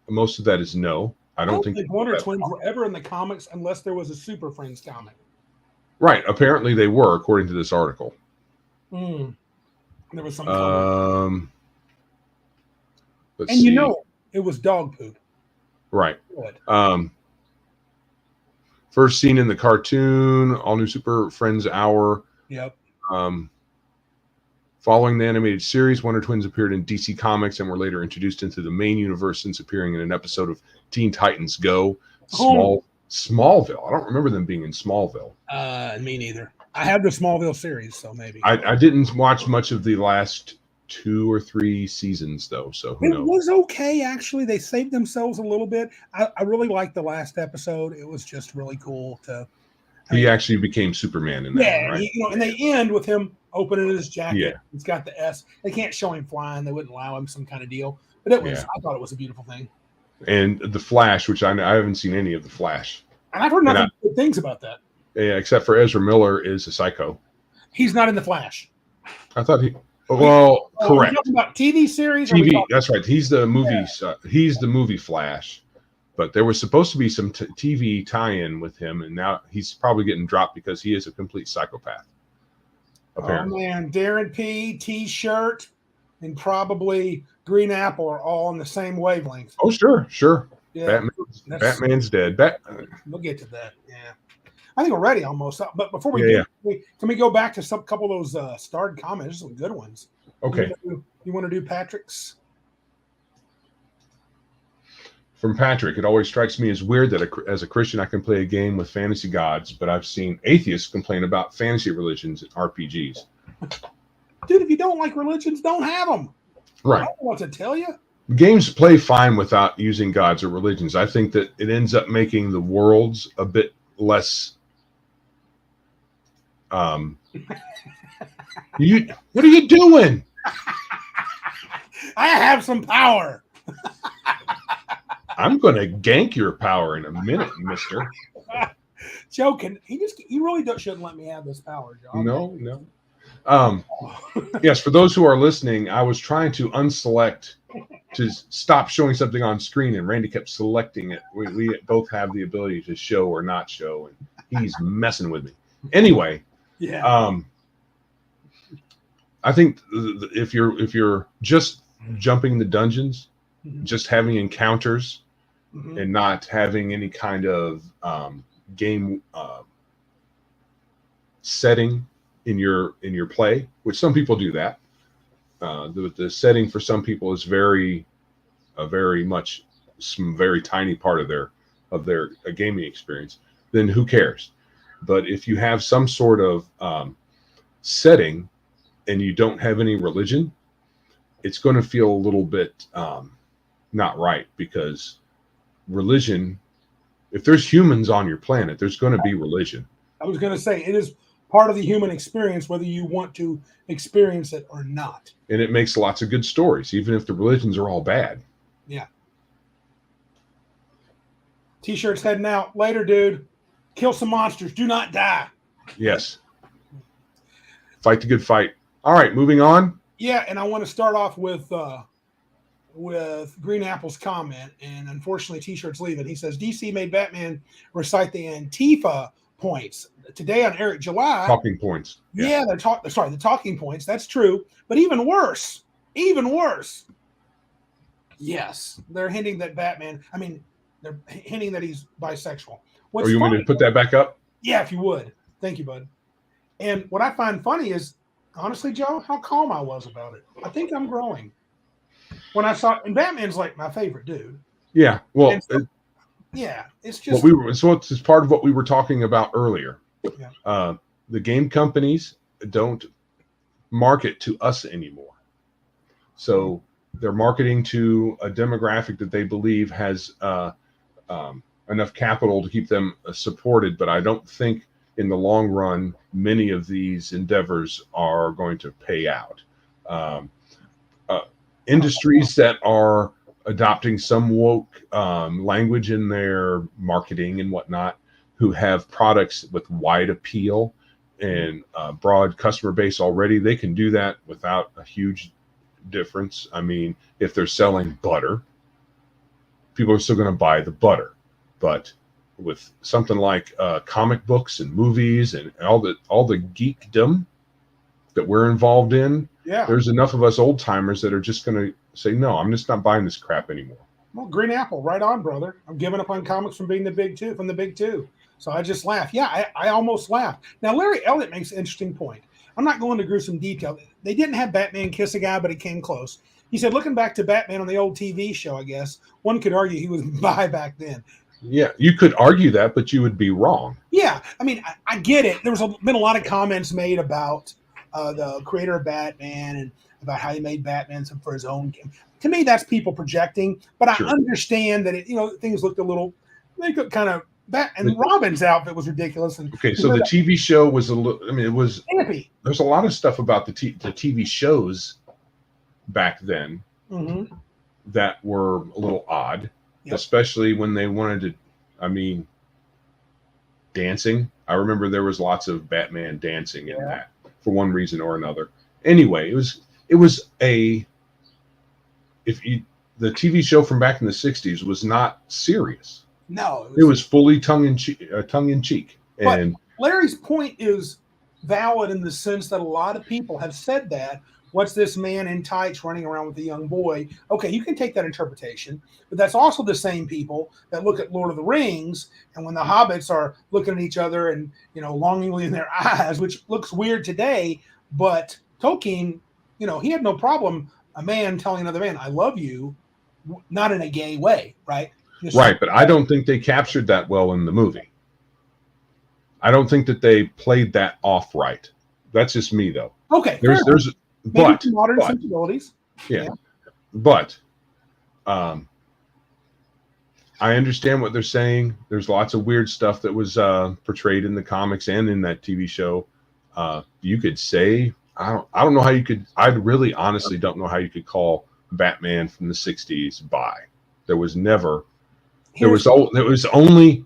most of that is no. I don't think Wonder Twins were ever in the comics unless there was a Super Friends comic. Right. Apparently they were, according to this article. There was some. Let's see. It was dog poop. Right. First seen in the cartoon, all new Super Friends Hour. Yep. Following the animated series, Wonder Twins appeared in DC Comics and were later introduced into the main universe since appearing in an episode of Teen Titans Go. Smallville. I don't remember them being in Smallville. Me neither. I have the Smallville series, so maybe. I didn't watch much of the last 2 or 3 seasons, though, so who knows? It was okay, actually. They saved themselves a little bit. I really liked the last episode. It was just really cool to. He actually became Superman in that one, right? And they end with him opening his jacket. Yeah. It's got the S. They can't show him flying. They wouldn't allow him some kind of deal. But it was. I thought it was a beautiful thing. And the Flash, which I haven't seen any of the Flash. And I've heard nothing but good things about that. Yeah, except for Ezra Miller is a psycho. He's not in the Flash. I thought he. Well, correct. Are we talking about TV series? TV. That's right. He's the movie. He's the movie Flash. But there was supposed to be some TV tie-in with him, and now he's probably getting dropped because he is a complete psychopath. Apparently. Oh man, Darren P, T-shirt, and probably Green Apple are all on the same wavelength. Oh sure. Yeah, Batman's dead. We'll get to that. Yeah, I think we're ready almost. But before we do, can we go back to some couple of those starred comments? Some good ones. Okay. You want to do Patrick's? From Patrick, it always strikes me as weird that as a Christian I can play a game with fantasy gods, but I've seen atheists complain about fantasy religions and RPGs. Dude, if you don't like religions, don't have them. Right. I don't know what to tell you. Games play fine without using gods or religions. I think that it ends up making the worlds a bit less. What are you doing? I have some power. I'm going to gank your power in a minute, mister. Joe, you really shouldn't let me have this power, Joe. No. Yes, for those who are listening, I was trying to unselect to stop showing something on screen, and Randy kept selecting it. We both have the ability to show or not show, and he's messing with me. Anyway, yeah. I think if you're just jumping the dungeons, just having encounters, and not having any kind of game setting in your play, which some people do that. The setting for some people is very much some very tiny part of their gaming experience. Then who cares? But if you have some sort of setting and you don't have any religion, it's going to feel a little bit not right, because religion, if there's humans on your planet, there's going to be religion. I was going to say, it is part of the human experience, whether you want to experience it or not. And it makes lots of good stories, even if the religions are all bad. Yeah. T-shirt's heading out. Later, dude. Kill some monsters. Do not die. Yes. Fight the good fight. All right, moving on. Yeah, and I want to start off with Green Apple's comment, and unfortunately T-shirt's leaving. He says DC made Batman recite the Antifa points today on Eric July. Talking points. Yeah, the talking points. That's true, but even worse. Yes, they're hinting that Batman. I mean, they're hinting that he's bisexual. Or you want me to put that back up? Yeah, if you would. Thank you, bud. And what I find funny is, honestly, Joe, how calm I was about it. I think I'm growing. When I saw, and Batman's like my favorite dude. Yeah, well, it's just it's part of what we were talking about earlier. Yeah. The game companies don't market to us anymore, so they're marketing to a demographic that they believe has enough capital to keep them supported. But I don't think in the long run many of these endeavors are going to pay out. Industries that are adopting some woke language in their marketing and whatnot, who have products with wide appeal and broad customer base already, they can do that without a huge difference. I mean, if they're selling butter, people are still going to buy the butter. But with something like comic books and movies and all the geekdom that we're involved in, there's enough of us old timers that are just going to say, no, I'm just not buying this crap anymore. Well, Green Apple, right on, brother. I'm giving up on comics from the big two. So I just laughed. Yeah, I almost laughed. Now, Larry Elliott makes an interesting point. I'm not going to gruesome detail. They didn't have Batman kiss a guy, but it came close. He said, looking back to Batman on the old TV show, I guess, one could argue he was bi back then. Yeah, you could argue that, but you would be wrong. Yeah, I mean, I get it. There's been a lot of comments made about the creator of Batman and about how he made Batman for his own game. To me, that's people projecting, but I understand that things looked they could kind of and Robin's outfit was ridiculous. And okay, so the TV show was a little. I mean, it was. Happy. There's a lot of stuff about the TV shows back then that were a little odd, especially when they wanted to. I mean, dancing. I remember there was lots of Batman dancing in that for one reason or another. Anyway, it was the TV show from back in the 60s was not serious. No, it was fully tongue in cheek. And Larry's point is valid in the sense that a lot of people have said that. What's this man in tights running around with a young boy? Okay, you can take that interpretation, but that's also the same people that look at Lord of the Rings, and when the hobbits are looking at each other and, longingly in their eyes, which looks weird today, but Tolkien, he had no problem a man telling another man, I love you, not in a gay way, right? Right, but I don't think they captured that well in the movie. I don't think that they played that off right. That's just me, though. Okay, but modern sensibilities. Yeah. But I understand what they're saying. There's lots of weird stuff that was portrayed in the comics and in that TV show. You could say I don't know how you could. I really honestly don't know how you could call Batman from the 60s bi. There was never. There was only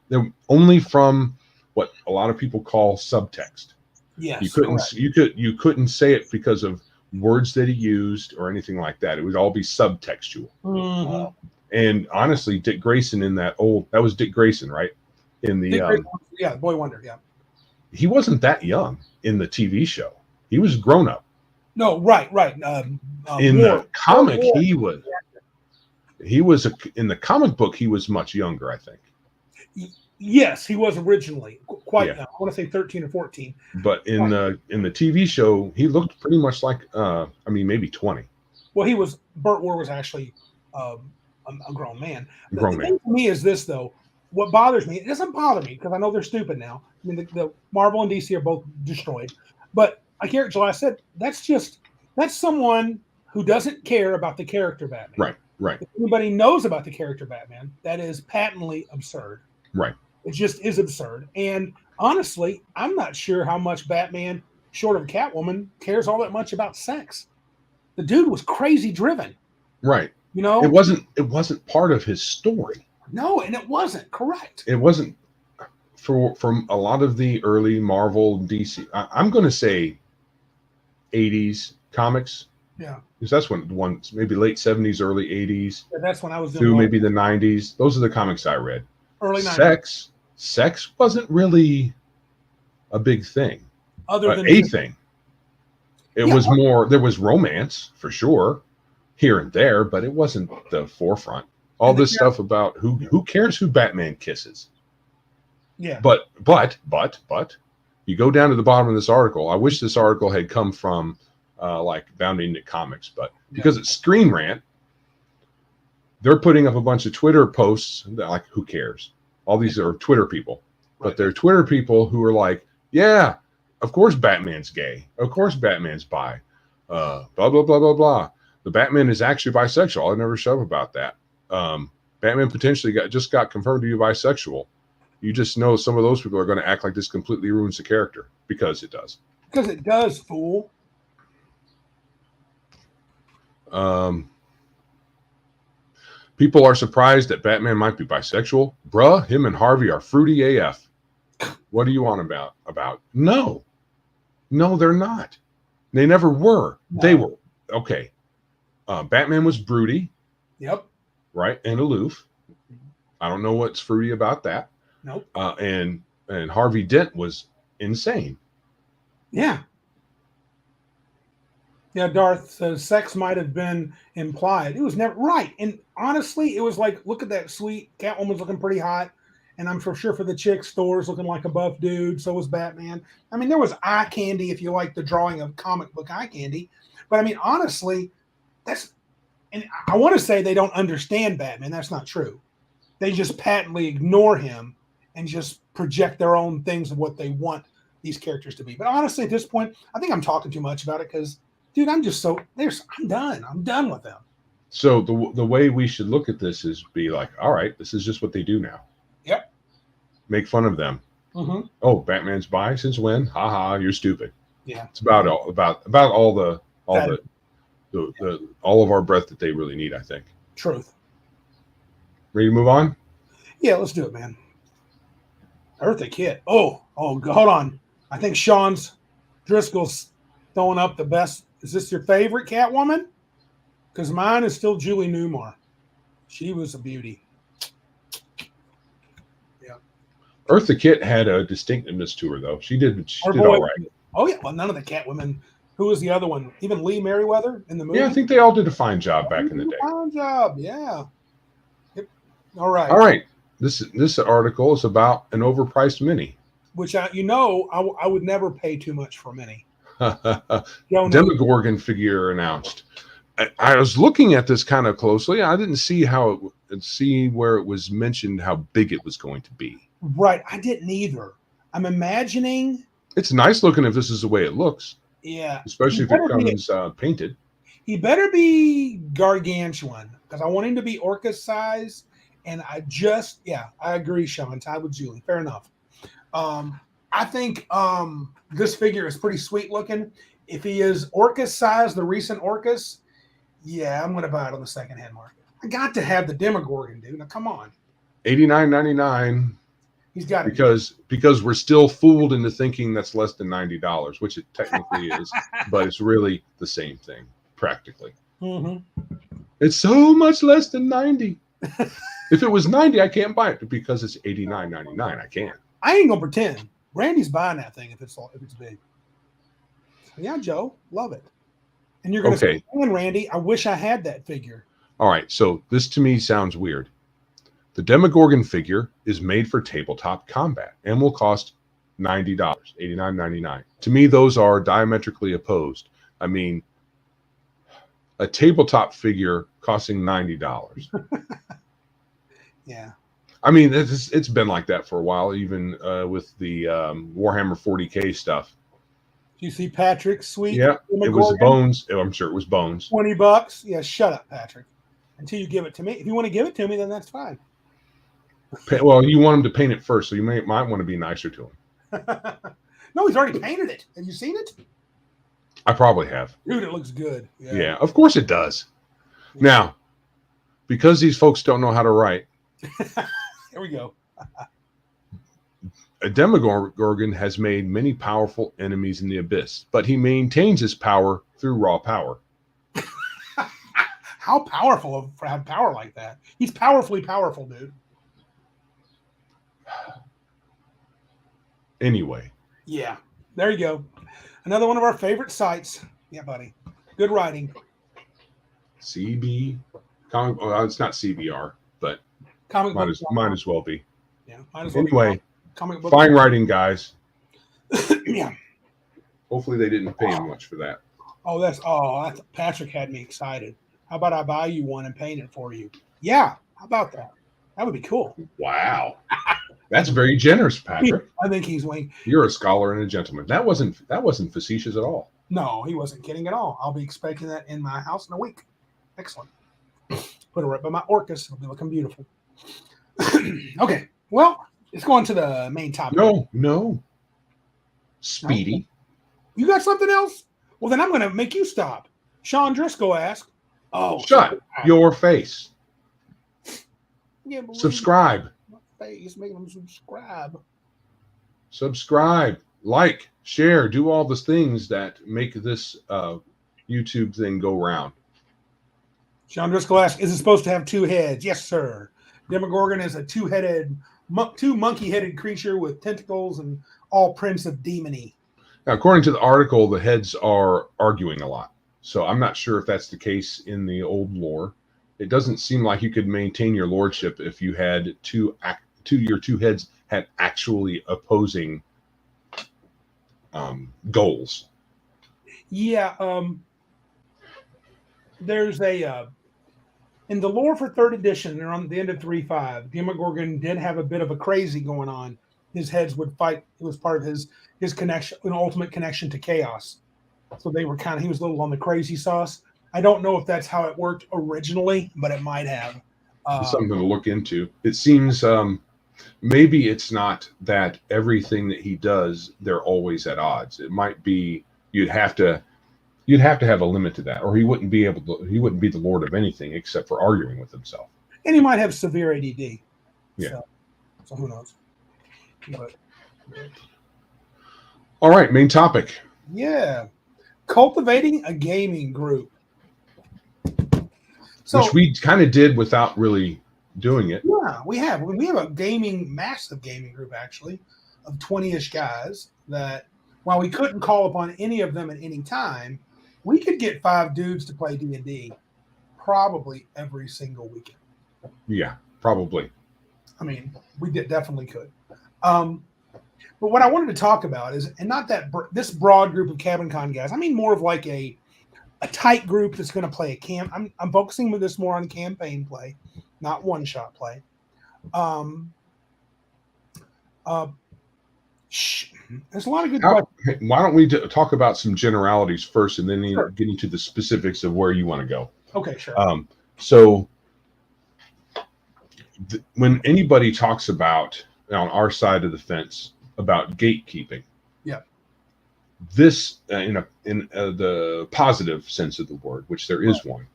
from what a lot of people call subtext. Yes, you couldn't say it because of words that he used or anything like that. It would all be subtextual. Mm-hmm. And honestly, Dick Grayson that was Dick Grayson, right? In the Boy Wonder, yeah. He wasn't that young in the TV show. He was grown up. No, right. In the comic, he was. In the comic book, he was much younger, I think. Yes, he was originally quite. I want to say 13 or 14. But in the TV show, he looked pretty much like maybe 20. Well, Burt Ward was actually a grown man. The thing for me is this, though. What bothers me, it doesn't bother me because I know they're stupid now. I mean, the Marvel and DC are both destroyed. But like Eric July said, that's someone who doesn't care about the character Batman. Right. If anybody knows about the character Batman, that is patently absurd. Right. It just is absurd. And honestly, I'm not sure how much Batman, short of Catwoman, cares all that much about sex. The dude was crazy driven. Right. It wasn't part of his story. No, and it wasn't. Correct. It wasn't from a lot of the early Marvel DC. I'm going to say 80s comics. Yeah. Because that's when maybe late 70s, early 80s. Yeah, that's when I was through maybe the 90s. Those are the comics I read. Early 90s. Sex wasn't really a big thing. Other than a thing. It was more, there was romance for sure here and there, but it wasn't the forefront. All this stuff about who cares who Batman kisses. Yeah. But you go down to the bottom of this article. I wish this article had come from like Bounding Knit Comics, but because it's Screen Rant, they're putting up a bunch of Twitter posts that, like, who cares? All these are Twitter people, but they're Twitter people who are like, yeah, of course Batman's gay. Of course Batman's bi. Blah, blah, blah, blah, blah. The Batman is actually bisexual. I never shove about that. Batman potentially got confirmed to be bisexual. You just know some of those people are going to act like this completely ruins the character because it does. Because it does, fool. People are surprised that Batman might be bisexual. Bruh, him and Harvey are fruity AF. What are you on about? No, they're not. They never were. No. They were. Okay. Batman was broody. Yep. Right. And aloof. I don't know what's fruity about that. Nope. And Harvey Dent was insane. Yeah. Yeah, Darth says sex might have been implied. It was never right. And honestly, it was like, look at that sweet Catwoman's looking pretty hot. And I'm for sure for the chicks, Thor's looking like a buff dude. So was Batman. I mean, there was eye candy if you like the drawing of comic book eye candy. But I mean, honestly, and I want to say they don't understand Batman. That's not true. They just patently ignore him and just project their own things of what they want these characters to be. But honestly, at this point, I think I'm talking too much about it because, dude, I'm done. I'm done with them. So the way we should look at this is be like, all right, this is just what they do now. Yep. Make fun of them. Mm-hmm. Oh, Batman's bi since when? Ha ha, you're stupid. Yeah. It's about all of our breath that they really need, I think. Truth. Ready to move on? Yeah, let's do it, man. Eartha Kitt. Oh, hold on. I think Sean's Driscoll's throwing up the best. Is this your favorite Catwoman? Because mine is still Julie Newmar. She was a beauty. Yeah. Eartha Kitt had a distinctiveness to her, though. She did Her all voice. right. Oh, yeah. Well, none of the Catwomen. Who was the other one? Even Lee Merriweather in the movie? Yeah, I think they all did a fine job back in the day. Fine job. Yeah. Yep. All right. All right. This article is about an overpriced Mini. Which, I would never pay too much for a Mini. Demogorgon figure announced. I was looking at this kind of closely. I didn't see where it was mentioned how big it was going to be. Right. I didn't either. I'm imagining. It's nice looking if this is the way it looks. Yeah. Especially if it comes painted. He better be gargantuan because I want him to be orca size. And I agree, Sean. Tied with Julie. Fair enough. I think this figure is pretty sweet looking. If he is orca size, the recent orcas, yeah, I'm going to buy it on the secondhand market. I got to have the Demogorgon, dude. Now, come on. $89.99. He's got it. Because we're still fooled into thinking that's less than $90, which it technically is, but it's really the same thing, practically. Mm-hmm. It's so much less than 90. If it was 90, I can't buy it, but because it's $89.99, I can. I ain't gonna pretend. Randy's buying that thing if it's big. Yeah, Joe, love it. And you're gonna say, man, Randy, I wish I had that figure. All right, so this to me sounds weird. The Demogorgon figure is made for tabletop combat and will cost $90, $89.99. To me, those are diametrically opposed. I mean, a tabletop figure costing $90. Yeah. I mean, it's been like that for a while, even with the Warhammer 40K stuff. Do you see Patrick's sweet? Yeah, it was Bones. Oh, I'm sure it was Bones. $20. Yeah, shut up, Patrick. Until you give it to me. If you want to give it to me, then that's fine. Well, you want him to paint it first, so you might want to be nicer to him. No, he's already painted it. Have you seen it? I probably have. Dude, it looks good. Yeah, of course it does. Yeah. Now, because these folks don't know how to write. Here we go. A Demogorgon has made many powerful enemies in the abyss, but he maintains his power through raw power. How powerful for have power like that? He's powerfully powerful, dude. Anyway. Yeah, there you go. Another one of our favorite sites. Yeah, buddy. Good writing. CB. It's not CBR, but might as well be. Yeah. Might as well anyway, comic book. Fine writing, guys. Yeah. Hopefully they didn't pay him much for that. That's Patrick had me excited. How about I buy you one and paint it for you? Yeah. How about that? That would be cool. Wow. That's very generous, Patrick. I think he's wing. You're a scholar and a gentleman. That wasn't facetious at all. No, he wasn't kidding at all. I'll be expecting that in my house in a week. Excellent. Put it right by my orcas. It'll be looking beautiful. Okay. Well, let's go on to the main topic. No. Speedy. No? You got something else? Well, then I'm going to make you stop. Sean Driscoll asked. Oh, shut your face. Yeah, subscribe. Face, make them subscribe. Subscribe, like, share, do all the things that make this YouTube thing go round. Sean Driscoll asks, is it supposed to have two heads? Yes, sir. Demogorgon is a two monkey-headed creature with tentacles and all prints of demony. Now, according to the article, the heads are arguing a lot. So I'm not sure if that's the case in the old lore. It doesn't seem like you could maintain your lordship if you had your two heads had actually opposing goals. Yeah, there's a in the lore for 3rd edition, they're on the end of 3.5. Demogorgon did have a bit of a crazy going on. His heads would fight. It was part of his connection, an ultimate connection to chaos. So they were he was a little on the crazy sauce. I don't know if that's how it worked originally, but it might have. Something to look into. It seems maybe it's not that everything that he does, they're always at odds. It might be you'd have to have a limit to that, or he wouldn't be the lord of anything except for arguing with himself. And he might have severe ADD. Yeah. So who knows? But, All right, main topic. yeah, cultivating a gaming group. So, which we kind of did without really doing it. Yeah, we have a massive gaming group actually of 20-ish guys that while we couldn't call upon any of them at any time, we could get 5 dudes to play D&D probably every single weekend. Yeah, probably. I mean, we definitely could. But what I wanted to talk about is, and not that this broad group of Cabin Con guys, I mean more of like a tight group that's going to play a camp. I'm focusing with this more on campaign play, not one-shot play. There's a lot of good questions. Why don't we talk about some generalities first, and then get into the specifics of where you want to go? Okay, sure. So when anybody talks about, on our side of the fence, about gatekeeping, yeah, this in the positive sense of the word, which there is one,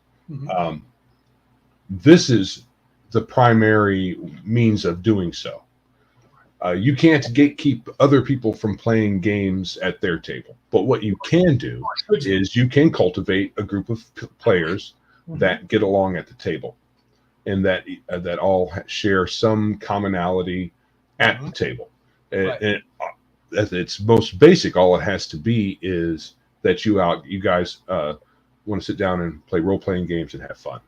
this is the primary means of doing so. You can't gatekeep other people from playing games at their table, but what you can do is you can cultivate a group of players that get along at the table, and that all share some commonality at the table. And at its most basic, all it has to be is that you guys want to sit down and play role-playing games and have fun.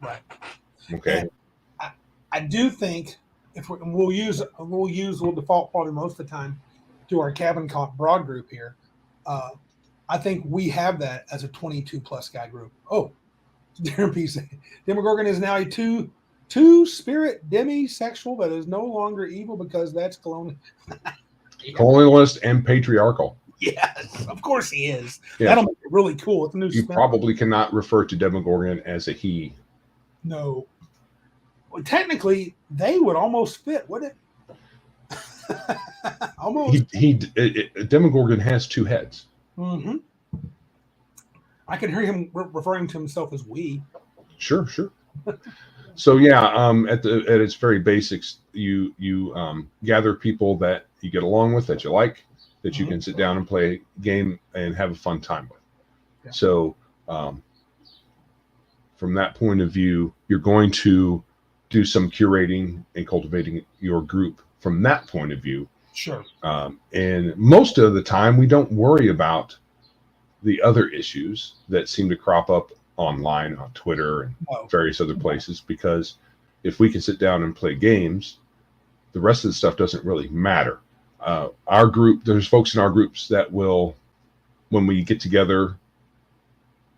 Right. Okay. And I do think we'll default probably most of the time to our Cabin Con broad group here. I think we have that as a 22 plus guy group. Oh, Demogorgon is now a two-spirit demisexual that is no longer evil because that's colonialist and patriarchal. Yes, of course he is. Yes. That'll make it really cool. It's a new You probably cannot refer to Demogorgon as a he. No. Well, technically, they would almost fit, wouldn't it? Almost. Demogorgon has 2 heads. Mm-hmm. I can hear him referring to himself as we. Sure. So yeah, at its very basics, you gather people that you get along with, that you like, that you can sit down and play a game and have a fun time with. Yeah. So from that point of view, you're going to do some curating and cultivating your group from that point of view. Sure. And most of the time, we don't worry about the other issues that seem to crop up online on Twitter and various other places, because if we can sit down and play games, the rest of the stuff doesn't really matter. Our group, there's folks in our groups that will, when we get together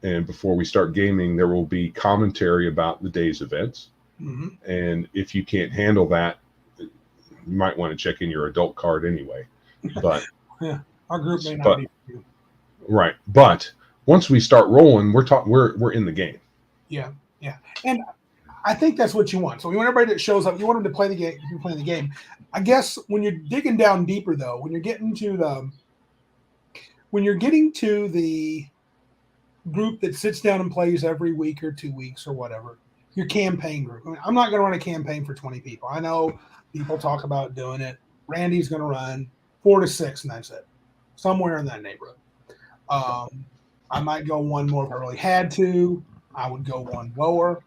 and before we start gaming, there will be commentary about the day's events. Mm-hmm. And if you can't handle that, you might want to check in your adult card anyway. But yeah, our group may not be. Right. But once we start rolling, we're in the game. Yeah. And I think that's what you want. So you want everybody that shows up, you want them to play the game, you're playing the game. I guess when you're digging down deeper though, when you're getting to the group that sits down and plays every week or 2 weeks or whatever, your campaign group. I mean, I'm not going to run a campaign for 20 people. I know people talk about doing it. Randy's going to run 4 to 6 and that's it. Somewhere in that neighborhood. I might go one more if I really had to. I would go one lower.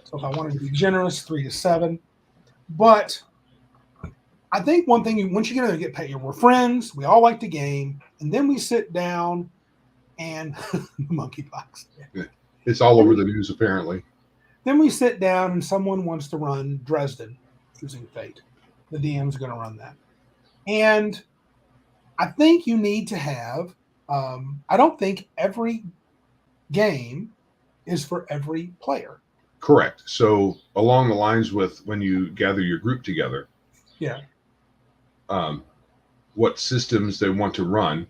So if I wanted to be generous, 3 to 7. But I think one thing, once you get in there, get paid. We're friends. We all like the game. And then we sit down and monkeypox. It's all over the news, apparently. Then we sit down and someone wants to run Dresden using Fate. The DM's going to run that. And I think you need to have, I don't think every game is for every player. Correct. So along the lines with when you gather your group together, yeah, what systems they want to run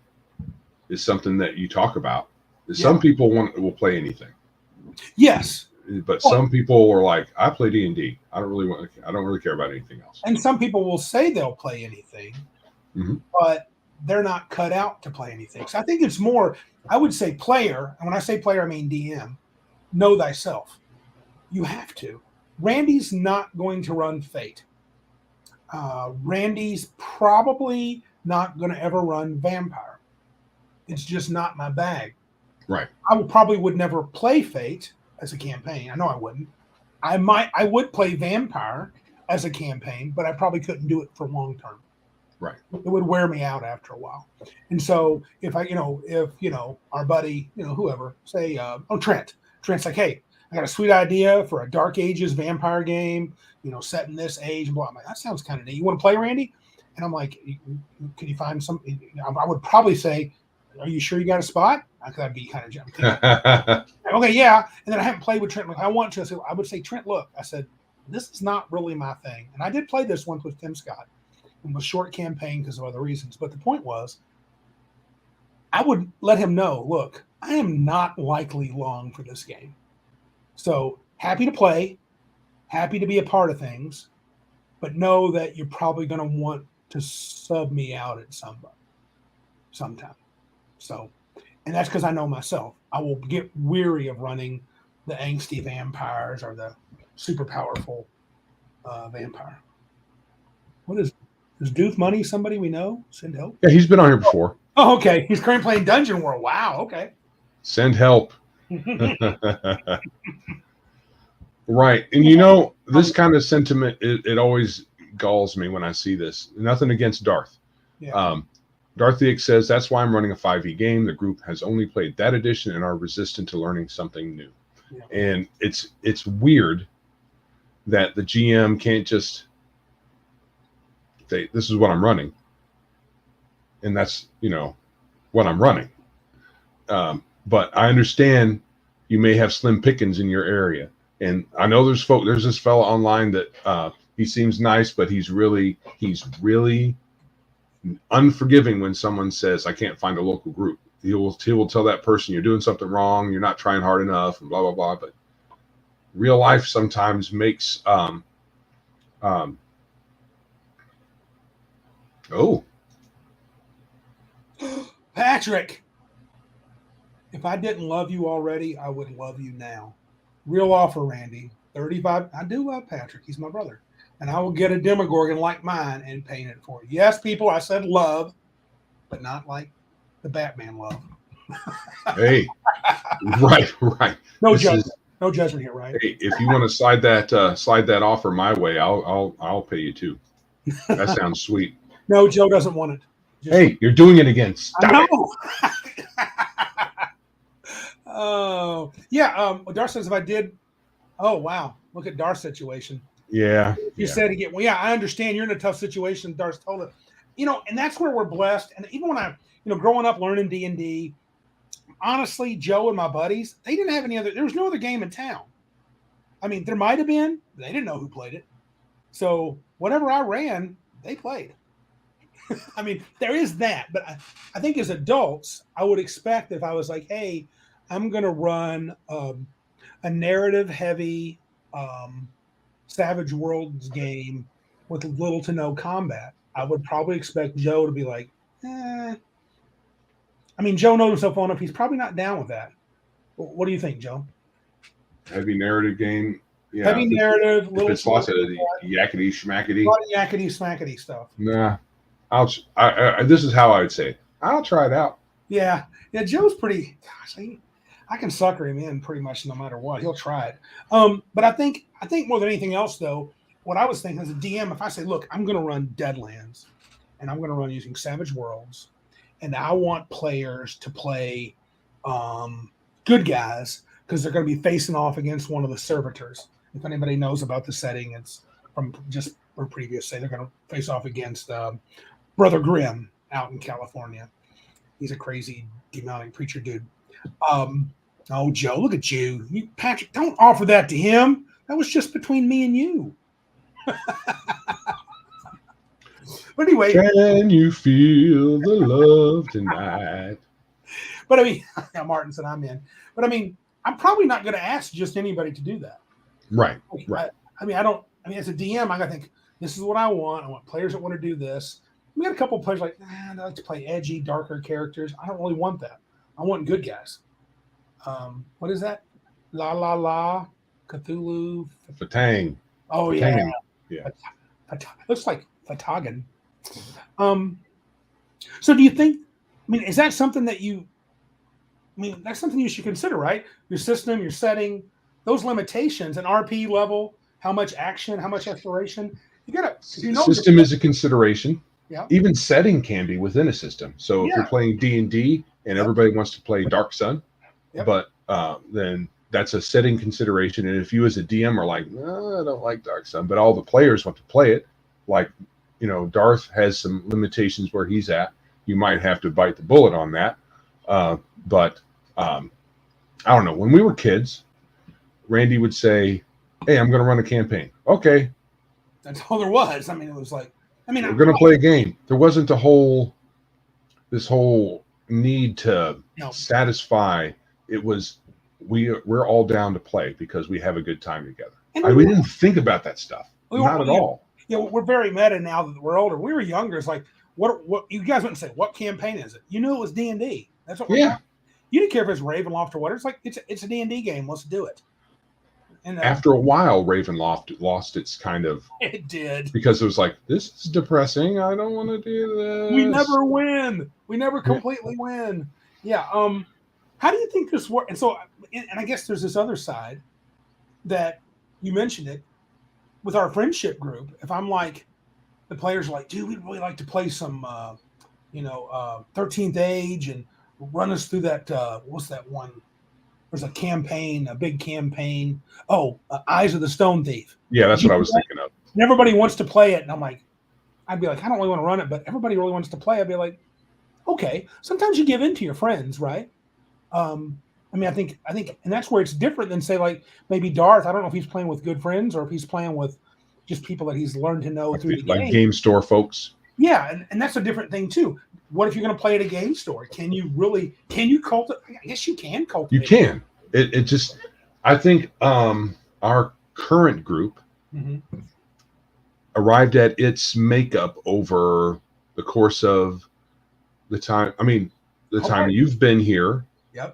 is something that you talk about. Some people will play anything. Yes, but some people are like, I play D&D. I don't really care about anything else. And some people will say they'll play anything, but they're not cut out to play anything. So I think it's more, I would say player, and when I say player, I mean DM, know thyself. You have to. Randy's not going to run Fate. Randy's probably not going to ever run vampire. It's just not my bag. Right. I would never play Fate as a campaign. I know I wouldn't. I would play vampire as a campaign, but I probably couldn't do it for long term. Right. It would wear me out after a while. And so if our buddy, whoever, say, Trent's like, hey, I got a sweet idea for a Dark Ages vampire game, set in this age. Blah. I'm like, that sounds kind of neat. You want to play, Randy? And I'm like, can you find some? I would probably say, are you sure you got a spot? I'd be kind of jumping. Okay, yeah. And then I haven't played with Trent like I want to. So I would say, Trent, look, I said, this is not really my thing. And I did play this once with Tim Scott. It was a short campaign because of other reasons. But the point was, I would let him know, look, I am not likely long for this game. So happy to play, happy to be a part of things, but know that you're probably going to want to sub me out at sometime. So, and that's because I know myself. I will get weary of running the angsty vampires or the super powerful vampire. What is Dooth Money somebody we know? Send help? Yeah, he's been on here before. Oh, okay. He's currently playing Dungeon World. Wow, okay. Send help. Right. And this kind of sentiment, it always galls me when I see this. Nothing against Darth. Yeah. Darthiac says, that's why I'm running a 5e game. The group has only played that edition and are resistant to learning something new. Yeah. And it's weird that the GM can't just say, this is what I'm running. And that's, what I'm running. But I understand you may have slim pickings in your area. And I know there's this fella online that he seems nice, but he's really unforgiving when someone says, I can't find a local group. He will tell that person you're doing something wrong, you're not trying hard enough, and blah, blah, blah. But real life sometimes makes Patrick, if I didn't love you already, I would love you now. Real offer, Randy. 35. I do love Patrick. He's my brother. And I will get a Demogorgon like mine and paint it for you. Yes, people, I said love, but not like the Batman love. Hey, right. No judgment. No judgment here, right? Hey, if you want to slide that offer my way, I'll pay you too. That sounds sweet. No, Joe doesn't want it. Hey, you're doing it again. Stop it. Oh, yeah. Darth says if I did. Oh, wow. Look at Darth's situation. Yeah. You said again. Well, yeah, I understand you're in a tough situation. Darth told it. And that's where we're blessed. And even when I, growing up learning D&D, honestly, Joe and my buddies, they didn't have there was no other game in town. I mean, there might have been. They didn't know who played it. So whatever I ran, they played. I mean, there is that. But I think as adults, I would expect if I was like, hey, I'm going to run a narrative-heavy Savage Worlds game with little to no combat, I would probably expect Joe to be like, I mean, Joe knows himself well enough. He's probably not down with that. What do you think, Joe? Heavy narrative game. Yeah. Heavy narrative. It's lots of yakety schmackety. A lot of yakety smackety stuff. Nah. This is how I would say it. I'll try it out. Yeah. Yeah, Joe's pretty, gosh, I can sucker him in pretty much no matter what. He'll try it. But I think more than anything else, though, what I was thinking as a DM, if I say, look, I'm going to run Deadlands and I'm going to run using Savage Worlds, and I want players to play good guys because they're going to be facing off against one of the servitors. If anybody knows about the setting, it's from previous say they're going to face off against Brother Grimm out in California. He's a crazy demonic preacher dude. Oh, Joe, look at you. Patrick, don't offer that to him. That was just between me and you. But anyway. Can you feel the love tonight? But I mean, Martin said I'm in. But I mean, I'm probably not going to ask just anybody to do that. Right. As a DM, I got to think, this is what I want. I want players that want to do this. We got a couple of players like, I like to play edgy, darker characters. I don't really want that. I want good guys. What is that? La La La, Cthulhu. Fatang. Oh, Fatang. Yeah. Looks like Fatagan. So do you think? I mean, is that something that you? I mean, that's something you should consider, right? Your system, your setting, those limitations, an RP level, how much action, how much exploration. You gotta, system is a consideration. Yeah. Even setting can be within a system. So if you're playing D&D and everybody wants to play Dark Sun, but then that's a setting consideration. And if you as a DM are like, no, I don't like Dark Sun, but all the players want to play it, like, Darth has some limitations where he's at. You might have to bite the bullet on that. But I don't know. When we were kids, Randy would say, hey, I'm going to run a campaign. Okay. That's all there was. I mean, it was like, we're going to play a game. There wasn't this whole need to satisfy. It was, we're all down to play because we have a good time together. And we didn't think about that stuff. Not at all. Yeah, we're very meta now that we're older. We were younger. It's like, what you guys wouldn't say, what campaign is it? You knew it was D&D. That's what we're talking. You didn't care if it's Ravenloft or what. It's like, it's a D&D game. Let's do it. And after a while, Ravenloft lost its kind of. It did. Because it was like, this is depressing. I don't want to do this. We never win. We never completely win. Yeah. How do you think this works? And so, and I guess there's this other side that you mentioned it with our friendship group. If I'm like, the players are like, dude, we'd really like to play some, 13th Age and run us through that. What's that one? There's a campaign, a big campaign. Oh, Eyes of the Stone Thief. Yeah, that's what I was thinking of. And everybody wants to play it. And I'd be like, I don't really want to run it, but everybody really wants to play. I'd be like, okay. Sometimes you give in to your friends, right? I think, and that's where it's different than say like maybe Darth. I don't know if he's playing with good friends or if he's playing with just people that he's learned to know through the game. Like game store folks. Yeah, and that's a different thing too. What if you're going to play at a game store? Can you cultivate? I guess you can cultivate. You can. It just, I think our current group arrived at its makeup over the course of the time. I mean, the time you've been here,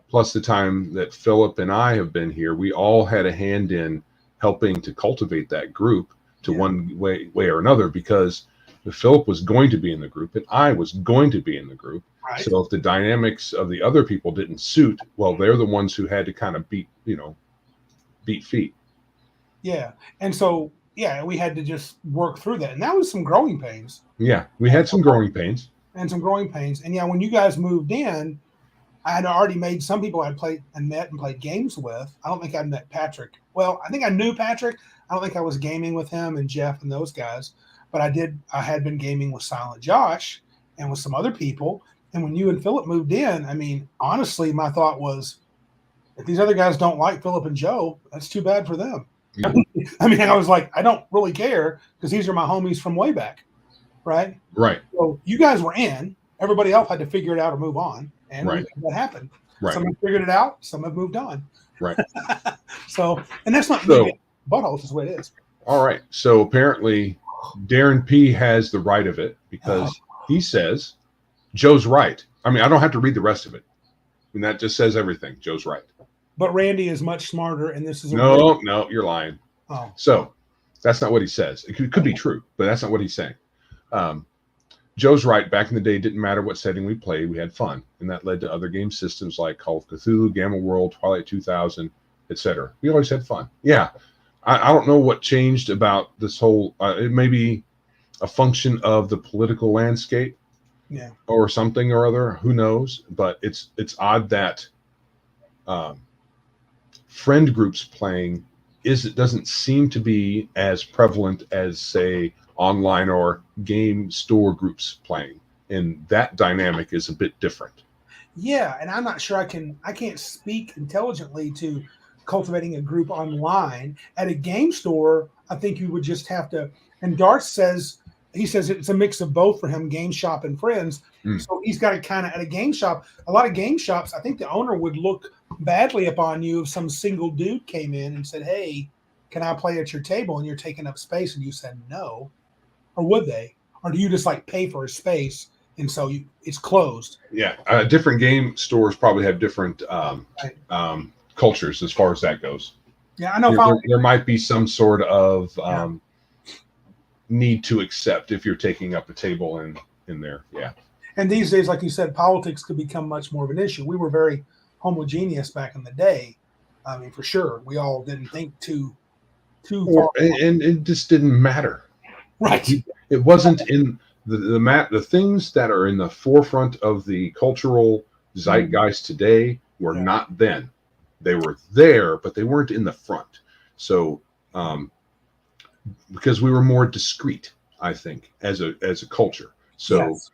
plus the time that Philip and I have been here, we all had a hand in helping to cultivate that group to one way or another, because Philip was going to be in the group and I was going to be in the group. Right. So if the dynamics of the other people didn't suit, well, they're the ones who had to kind of beat feet. Yeah. And so, we had to just work through that. And that was some growing pains. Yeah. We had some growing pains. And when you guys moved in, I had already made some people I'd played and met and played games with. I don't think I'd met Patrick. Well, I think I knew Patrick. I don't think I was gaming with him and Jeff and those guys. But I had been gaming with Silent Josh and with some other people. And when you and Philip moved in, I mean, honestly, my thought was, if these other guys don't like Philip and Joe, that's too bad for them. Yeah. I mean, I was like, I don't really care because these are my homies from way back. Right. Right. So you guys were in. Everybody else had to figure it out or move on. And what happened? Right. Some have figured it out. Some have moved on. Right. So, and that's not buttholes, is the way it is. All right. So apparently Darren P has the right of it because he says Joe's right. I mean, I don't have to read the rest of it. I mean, that just says everything. Joe's right. But Randy is much smarter, and this is no, you're lying. Oh. So that's not what he says. It could be true, but that's not what he's saying. Joe's right. Back in the day, it didn't matter what setting we played. We had fun. And that led to other game systems like Call of Cthulhu, Gamma World, Twilight 2000, etc. We always had fun. Yeah. I don't know what changed about this whole, it may be a function of the political landscape or something or other. Who knows? But it's odd that friend groups playing doesn't seem to be as prevalent as, say, online or game store groups playing, and that dynamic is a bit different. Yeah, and I'm not sure I can't speak intelligently to cultivating a group online. At a game store, I think you would just have to, and Darth says it's a mix of both for him, game shop and friends. So he's got to kind of, at a game shop, a lot of game shops, I think the owner would look badly upon you if some single dude came in and said, hey, can I play at your table? And you're taking up space and you said no. Or would they? Or do you just like pay for a space and so it's closed? Yeah, different game stores probably have different cultures as far as that goes. Yeah, I know. There might be some sort of need to accept if you're taking up a table in there. Yeah. And these days, like you said, politics could become much more of an issue. We were very homogeneous back in the day. I mean, for sure, we all didn't think too far. And it just didn't matter. Right. It wasn't in the things that are in the forefront of the cultural zeitgeist today were not then. They were there, but they weren't in the front. So, because we were more discreet, I think, as a culture. So, Yes.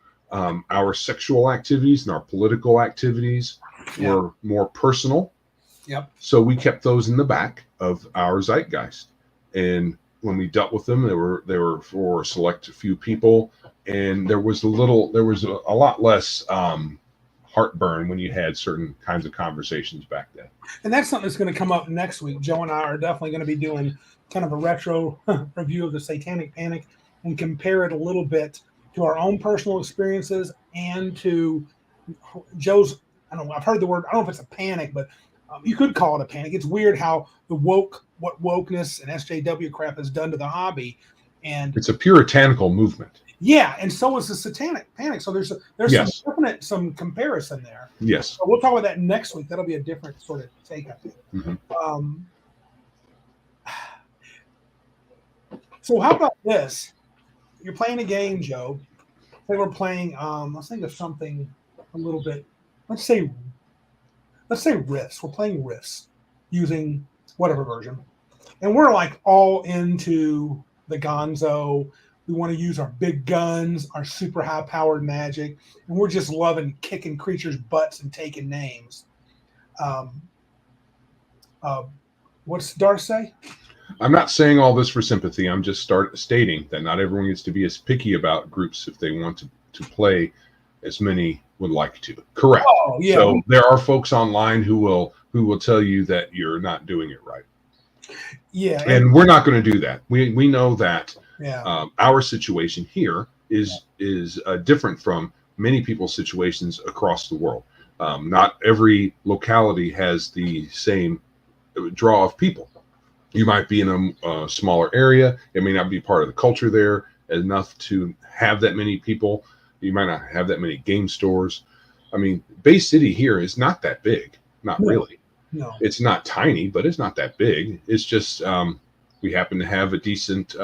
Our sexual activities and our political activities were more personal. Yep. So we kept those in the back of our zeitgeist, and when we dealt with them, they were for a select few people, and there was a lot less heartburn when you had certain kinds of conversations back then. And that's something that's going to come up next week. Joe and I are definitely going to be doing kind of a retro review of the Satanic Panic and compare it a little bit to our own personal experiences and to Joe's. I don't know. I've heard the word. I don't know if it's a panic, but you could call it a panic. It's weird how what wokeness and SJW crap has done to the hobby, and it's a puritanical movement. Yeah, and so is the Satanic Panic. So there's Yes. some comparison there. Yes. So we'll talk about that next week. That'll be a different sort of take, I think. Mm-hmm. So how about this? You're playing a game, Joe. Say we're playing. Let's think of something a little bit. Let's say Riffs. We're playing Riffs using whatever version, and we're like all into the Gonzo. We want to use our big guns, our super high-powered magic, and we're just loving kicking creatures' butts and taking names. What's Darth say? I'm not saying all this for sympathy. I'm just stating that not everyone gets to be as picky about groups if they want to play as many would like to. Correct. Oh, yeah. So there are folks online who will tell you that you're not doing it right. Yeah. And we're not going to do that. We know that our situation here is different from many people's situations across the world. Not every locality has the same draw of people. You might be in a smaller area. It may not be part of the culture there enough to have that many people. You might not have that many game stores. I mean, Bay City here is not that big. Not really. No. It's not tiny, but it's not that big. It's just we happen to have a decent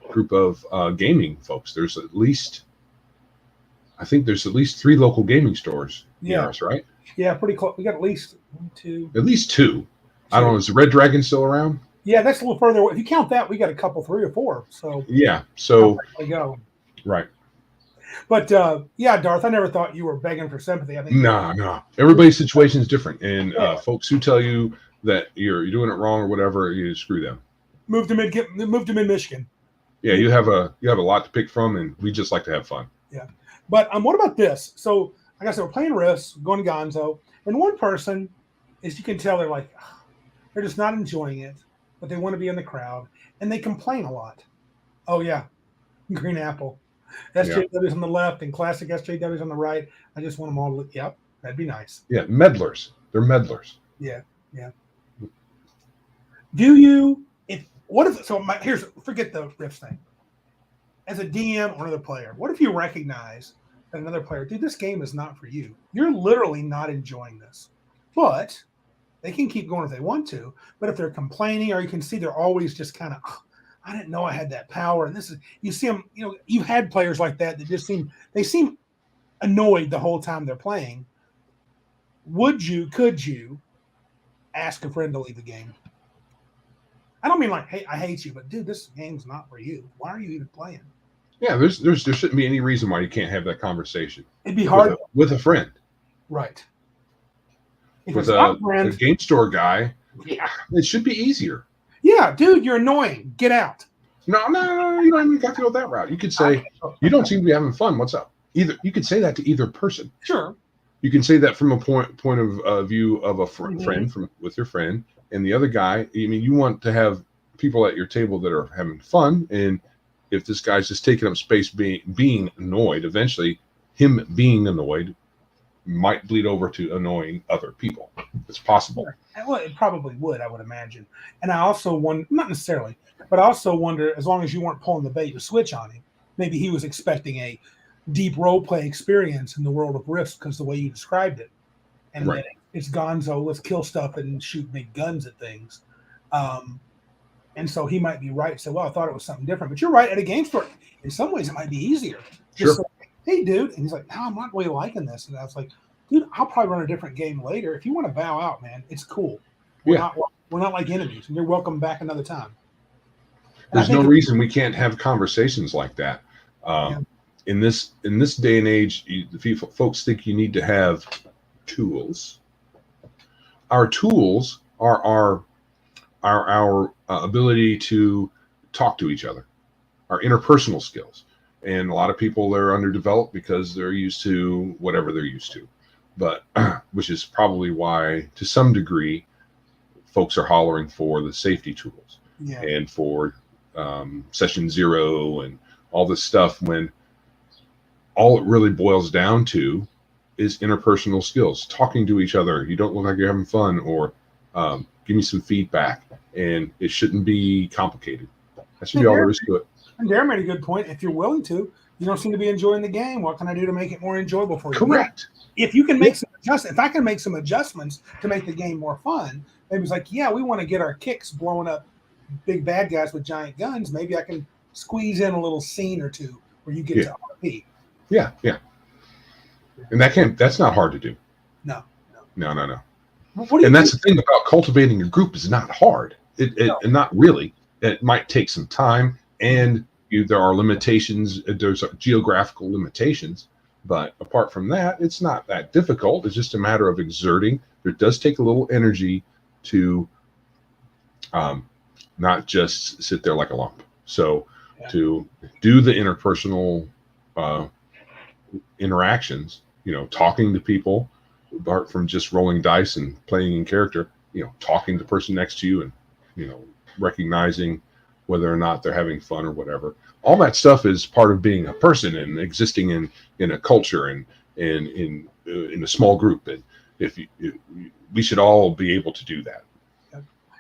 group of gaming folks. I think there's at least 3 local gaming stores near us, right? Yeah, pretty close. We got at least 2. At least 2. I don't know. Is the Red Dragon still around? Yeah, that's a little further away. If you count that, we got a couple, 3 or 4. So yeah, so we go. Right. But Darth, I never thought you were begging for sympathy. I think no. Everybody's situation is different, and folks who tell you that you're doing it wrong or whatever, you screw them. Move to mid Michigan. Yeah, you have a lot to pick from, and we just like to have fun. Yeah, but what about this? So, like I said, we're playing Riffs, going to Gonzo, and one person, as you can tell, they're just not enjoying it, but they want to be in the crowd, and they complain a lot. Oh yeah, Green Apple. SJWs on the left and classic SJWs on the right. I just want them all to look. Yep, that'd be nice. Yeah, meddlers. They're meddlers. Yeah. Do you? Forget the Riffs thing. As a DM or another player, what if you recognize that another player, dude, this game is not for you. You're literally not enjoying this, but they can keep going if they want to. But if they're complaining, or you can see they're always just kind of, I didn't know I had that power. And you see them, you've had players like that just seem annoyed the whole time they're playing. Could you ask a friend to leave the game? I don't mean like, hey, I hate you, but dude, this game's not for you. Why are you even playing? Yeah, there shouldn't be any reason why you can't have that conversation. It'd be hard with a friend. Right. If with a game store guy, it should be easier. Yeah, dude, you're annoying. Get out. No, you don't even got to go that route. You could say, you don't seem to be having fun. What's up? You could say that to either person. Sure. You can say that from a point of view of a friend with your friend, and the other guy. I mean, you want to have people at your table that are having fun, and if this guy's just taking up space, being annoyed, eventually him being annoyed might bleed over to annoying other people. It's possible. Well, it probably would, I would imagine. And I also wonder, not necessarily, but I also wonder, as long as you weren't pulling the bait to switch on him, maybe he was expecting a deep role play experience in the world of Rift because the way you described it. And Right. that it's gonzo, let's kill stuff and shoot big guns at things. And so he might be right. So, well, I thought it was something different. But you're right, at a game store, in some ways it might be easier. Just Sure. say, hey, dude. And he's like, no, I'm not really liking this. And I was like, dude, I'll probably run a different game later. If you want to bow out, man, it's cool. We're not like enemies. And you're welcome back another time. And There's no reason we can't have conversations like that. In this day and age, folks think you need to have tools. Our tools are our ability to talk to each other, our interpersonal skills. And a lot of people, they're underdeveloped because they're used to whatever they're used to. But which is probably why, to some degree, folks are hollering for the safety tools and for session 0 and all this stuff, when all it really boils down to is interpersonal skills, talking to each other. You don't look like you're having fun, or give me some feedback. And it shouldn't be complicated. That should be all there is to it. And Darren made a good point. If you're willing to, you don't seem to be enjoying the game. What can I do to make it more enjoyable for you? Correct. If you can make some adjustments, if I can make some adjustments to make the game more fun, maybe it's like, yeah, we want to get our kicks blowing up big bad guys with giant guns. Maybe I can squeeze in a little scene or two where you get to RP. Yeah. And that's not hard to do. No. And that's the thing about cultivating your group, is not hard. And not really. It might take some time, and there are limitations. There's geographical limitations, but apart from that, it's not that difficult. It's just a matter of exerting. It does take a little energy to not just sit there like a lump. So to do the interpersonal interactions, talking to people, apart from just rolling dice and playing in character, talking to the person next to you and, recognizing whether or not they're having fun or whatever. All that stuff is part of being a person and existing in a culture and in a small group. And we should all be able to do that.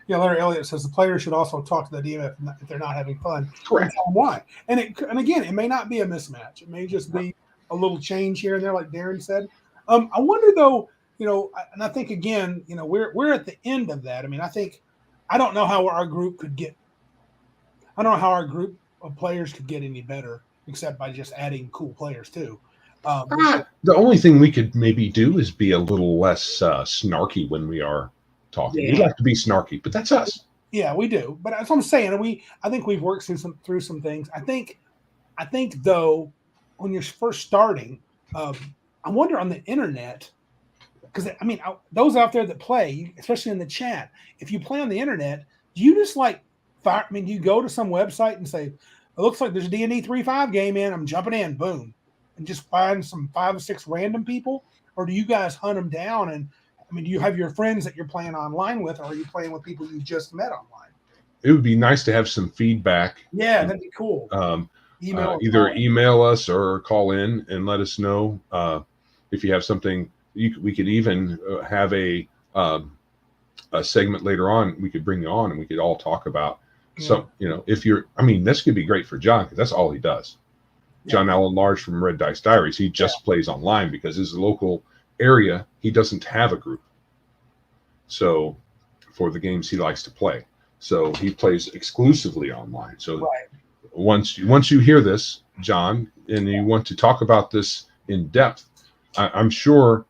Yeah, Larry Elliott says the players should also talk to the DM if they're not having fun. Correct. And tell them why. And again, it may not be a mismatch. It may just be a little change here and there, like Darren said. I wonder though, and I think again, we're at the end of that. I mean, I don't know how our group could get. I don't know how our group of players could get any better, except by just adding cool players too. The only thing we could maybe do is be a little less snarky when we are talking. We like to be snarky, but that's us. Yeah, we do. But that's what I'm saying. I think we've worked through some things. I think though, when you're first starting, I wonder on the internet, because those out there that play, especially in the chat, if you play on the internet, do you just do you go to some website and say, it looks like there's a D&D 3.5 game in, I'm jumping in, boom, and just find some 5 or 6 random people? Or do you guys hunt them down? And do you have your friends that you're playing online with, or are you playing with people you just met online? It would be nice to have some feedback. Yeah, that'd be cool. Either email us or call in and let us know if you have something. We could even have a segment later on. We could bring you on and we could all talk about some. If you're, this could be great for John, because that's all he does. John Allen Large from Red Dice Diaries. He just plays online because his local area, he doesn't have a group. So for the games he likes to play, so he plays exclusively online. So once you hear this, John, and you want to talk about this in depth, I'm sure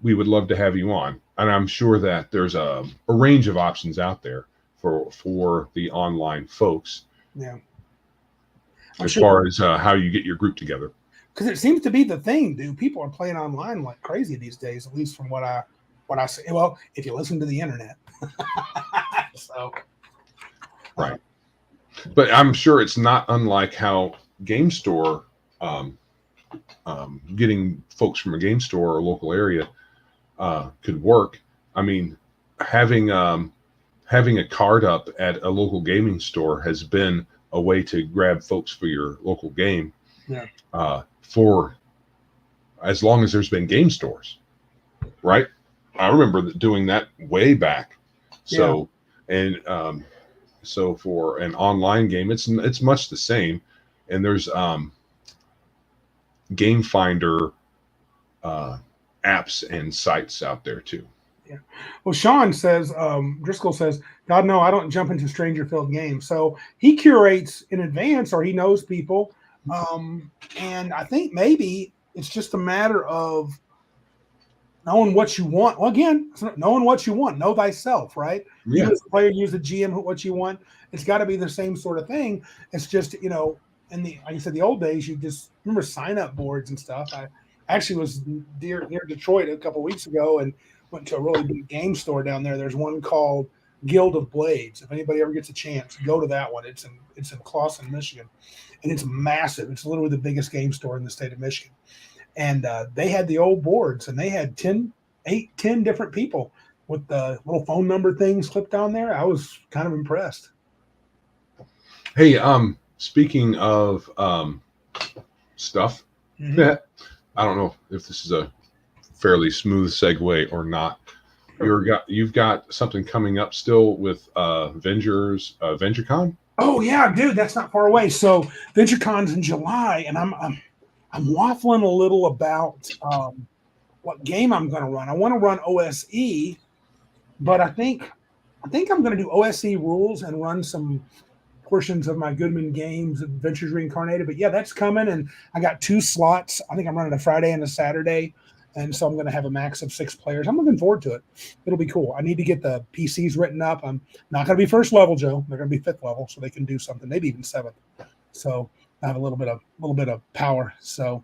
we would love to have you on. And I'm sure that there's a range of options out there for the online folks. Yeah. As far as how you get your group together. Because it seems to be the thing, dude. People are playing online like crazy these days, at least from what I see. Well, if you listen to the internet. So. Right. But I'm sure it's not unlike how Game Store, getting folks from a game store or local area could work. Having a card up at a local gaming store has been a way to grab folks for your local game for as long as there's been game stores, right? I remember doing that way back. So, so for an online game, it's much the same. And there's game finder apps and sites out there too. Yeah. Well, Sean says, Driscoll says, God, no, I don't jump into stranger filled games. So he curates in advance, or he knows people. And I think maybe it's just a matter of knowing what you want. Well, again, knowing what you want, know thyself, right? Yeah. You as a player, use the GM, what you want. It's got to be the same sort of thing. It's just, in like I said, the old days, you just remember sign up boards and stuff. I actually was near Detroit a couple of weeks ago and went to a really big game store down there. There's one called Guild of Blades. If anybody ever gets a chance, go to that one. It's in Clawson, Michigan, and it's massive. It's literally the biggest game store in the state of Michigan. And they had the old boards, and they had 10 different people with the little phone number things clipped on there. I was kind of impressed. Hey, speaking of stuff, I don't know if this is a fairly smooth segue or not. You've got something coming up still with VentureCon? Oh yeah, dude, that's not far away. So VentureCon's in July, and I'm waffling a little about what game I'm going to run. I want to run OSE, but I think I'm going to do OSE rules and run some portions of my Goodman Games Adventures Reincarnated. But yeah, that's coming, and I got 2 slots. I think I'm running a Friday and a Saturday, and so I'm going to have a max of 6 players. I'm looking forward to it. It'll be cool. I need to get the PCs written up. I'm not going to be first level, Joe. They're going to be 5th level, so they can do something, maybe even 7th. So I have a little bit of power. So,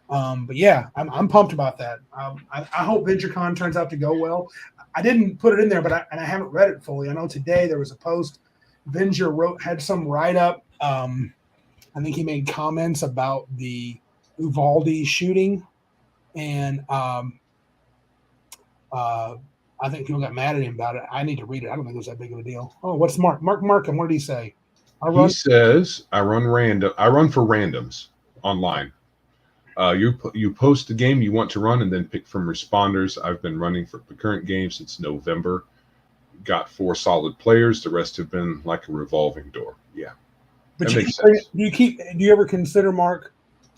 but yeah, I'm pumped about that. I hope VentureCon turns out to go well. I didn't put it in there, but I haven't read it fully. I know today there was a post. Venture had some write up. I think he made comments about the Uvalde shooting, and I think people got mad at him about it. I need to read it. I don't think it was that big of a deal. Oh, what's Mark Markham? What did he say? He says, I run for randoms online. You post the game you want to run and then pick from responders. I've been running for the current game since November. Got 4 solid players. The rest have been like a revolving door. Yeah. But do you ever consider, Mark,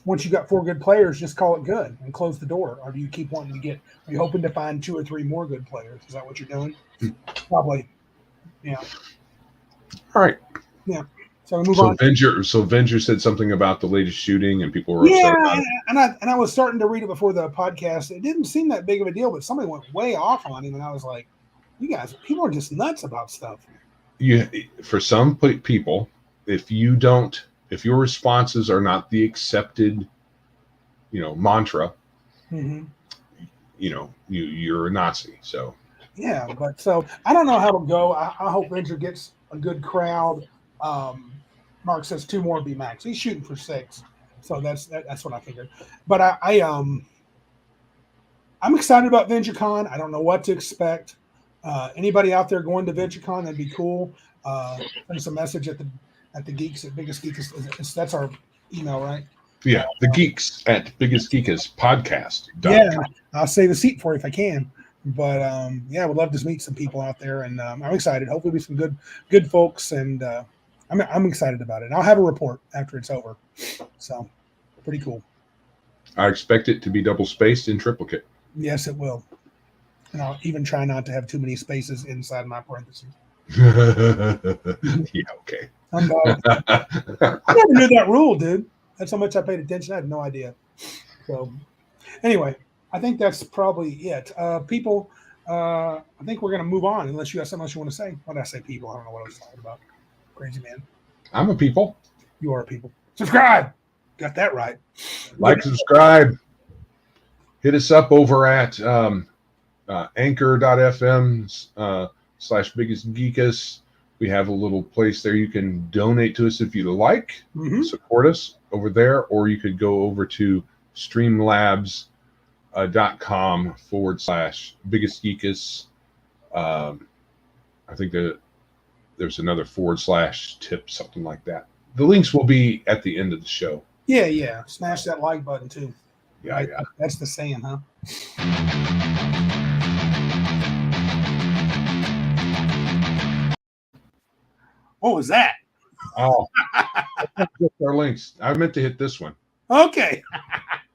once you got 4 good players, just call it good and close the door? Or do you keep wanting to are you hoping to find 2 or 3 more good players? Is that what you're doing? Probably. Yeah. All right. Yeah. So we move on. Venture said something about the latest shooting, and people were upset about it. And I was starting to read it before the podcast. It didn't seem that big of a deal, but somebody went way off on him, and I was like, "You guys, people are just nuts about stuff." For some people, if your responses are not the accepted, mantra, you're a Nazi. So yeah, but so I don't know how to go. I hope Venture gets a good crowd. Mark says 2 more would be max. He's shooting for 6, so that's what I figured. But I'm excited about VentureCon. I don't know what to expect. Anybody out there going to VentureCon, that'd be cool. Send us a message at the Geeks at Biggest Geekus. That's our email, right? Yeah, the Geeks at Biggest Geekus podcast. Yeah, I'll save a seat for you if I can. But yeah, we'd love to meet some people out there, and I'm excited. Hopefully, be some good folks, and I'm excited about it. And I'll have a report after it's over. So, pretty cool. I expect it to be double spaced in triplicate. Yes, it will. And I'll even try not to have too many spaces inside my parentheses. Yeah, okay. I never knew that rule, dude. That's how much I paid attention. I had no idea. So, anyway, I think that's probably it. People, I think we're going to move on unless you have something else you want to say. What did I say, people? I don't know what I was talking about. Crazy man. I'm a people. You are a people. Subscribe. Got that right. Like, subscribe. Hit us up over at anchor.fm /biggestgeekus. We have a little place there you can donate to us if you like. Support us over there, or you could go over to streamlabs.com /biggestgeekus. I think that there's another /tip, something like that. The links will be at the end of the show. Yeah. Smash that like button too. Yeah, right? yeah. That's the saying, huh? What was that? Oh, our links. I meant to hit this one. Okay.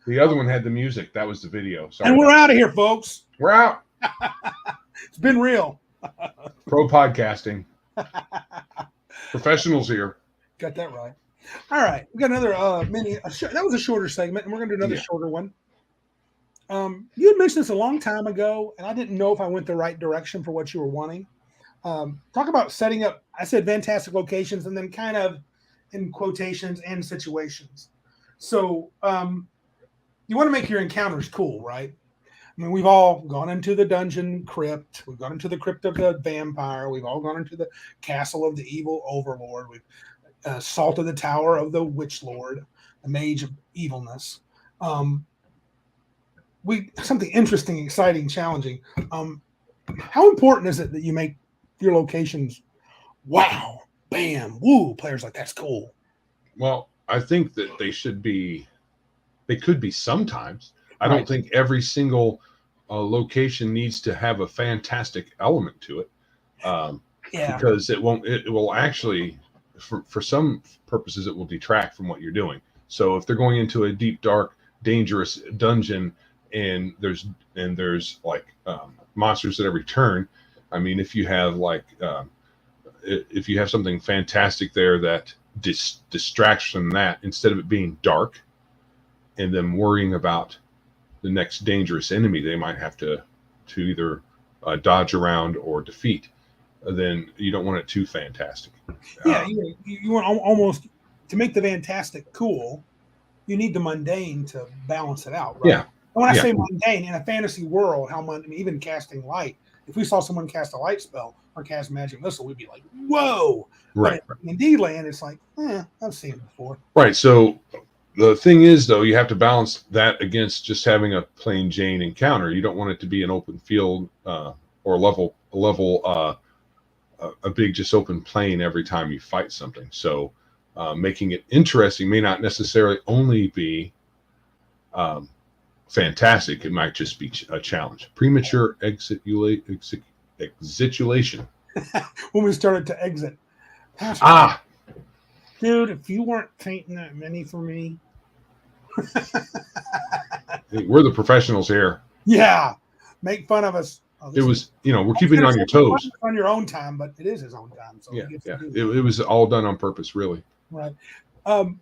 The other one had the music. That was the video. Sorry. And we're out of here, folks. We're out. It's been real. Pro podcasting. Professionals here. Got that right. All right. We got another that was a shorter segment, and we're going to do another shorter one. You had mentioned this a long time ago, and I didn't know if I went the right direction for what you were wanting. Talk about setting up, I said fantastic locations, and then kind of in quotations and situations. So you want to make your encounters cool, right? I mean, we've all gone into the dungeon crypt. We've gone into the crypt of the vampire. We've all gone into the castle of the evil overlord. We've assaulted the tower of the witch lord, the mage of evilness. Something interesting, exciting, challenging. How important is it that you make your locations wow, bam, woo? Players like, that's cool. Well, I think that they could be sometimes. I don't think every single location needs to have a fantastic element to it. Because it will actually, for some purposes, it will detract from what you're doing. So if they're going into a deep, dark, dangerous dungeon and there's like monsters at every turn, I mean, if you have something fantastic there that distracts from that, instead of it being dark and them worrying about the next dangerous enemy they might have to either dodge around or defeat, then you don't want it too fantastic. Yeah, you want almost to make the fantastic cool. You need the mundane to balance it out, right? Yeah. And when I say mundane, in a fantasy world, even casting light, if we saw someone cast a light spell or cast magic missile, we'd be like, whoa. Right. But in D-Land, it's like, I've seen it before. Right. So the thing is, though, you have to balance that against just having a plain Jane encounter. You don't want it to be an open field or a big just open plain every time you fight something. So making it interesting may not necessarily only be fantastic. It might just be a challenge. Premature exitulation. When we started to exit. Dude, if you weren't painting that many for me. We're the professionals here. Yeah. Make fun of us. It was, we're keeping you on your toes. On your own time, but it is his own time. So It was all done on purpose, really. Right. Darth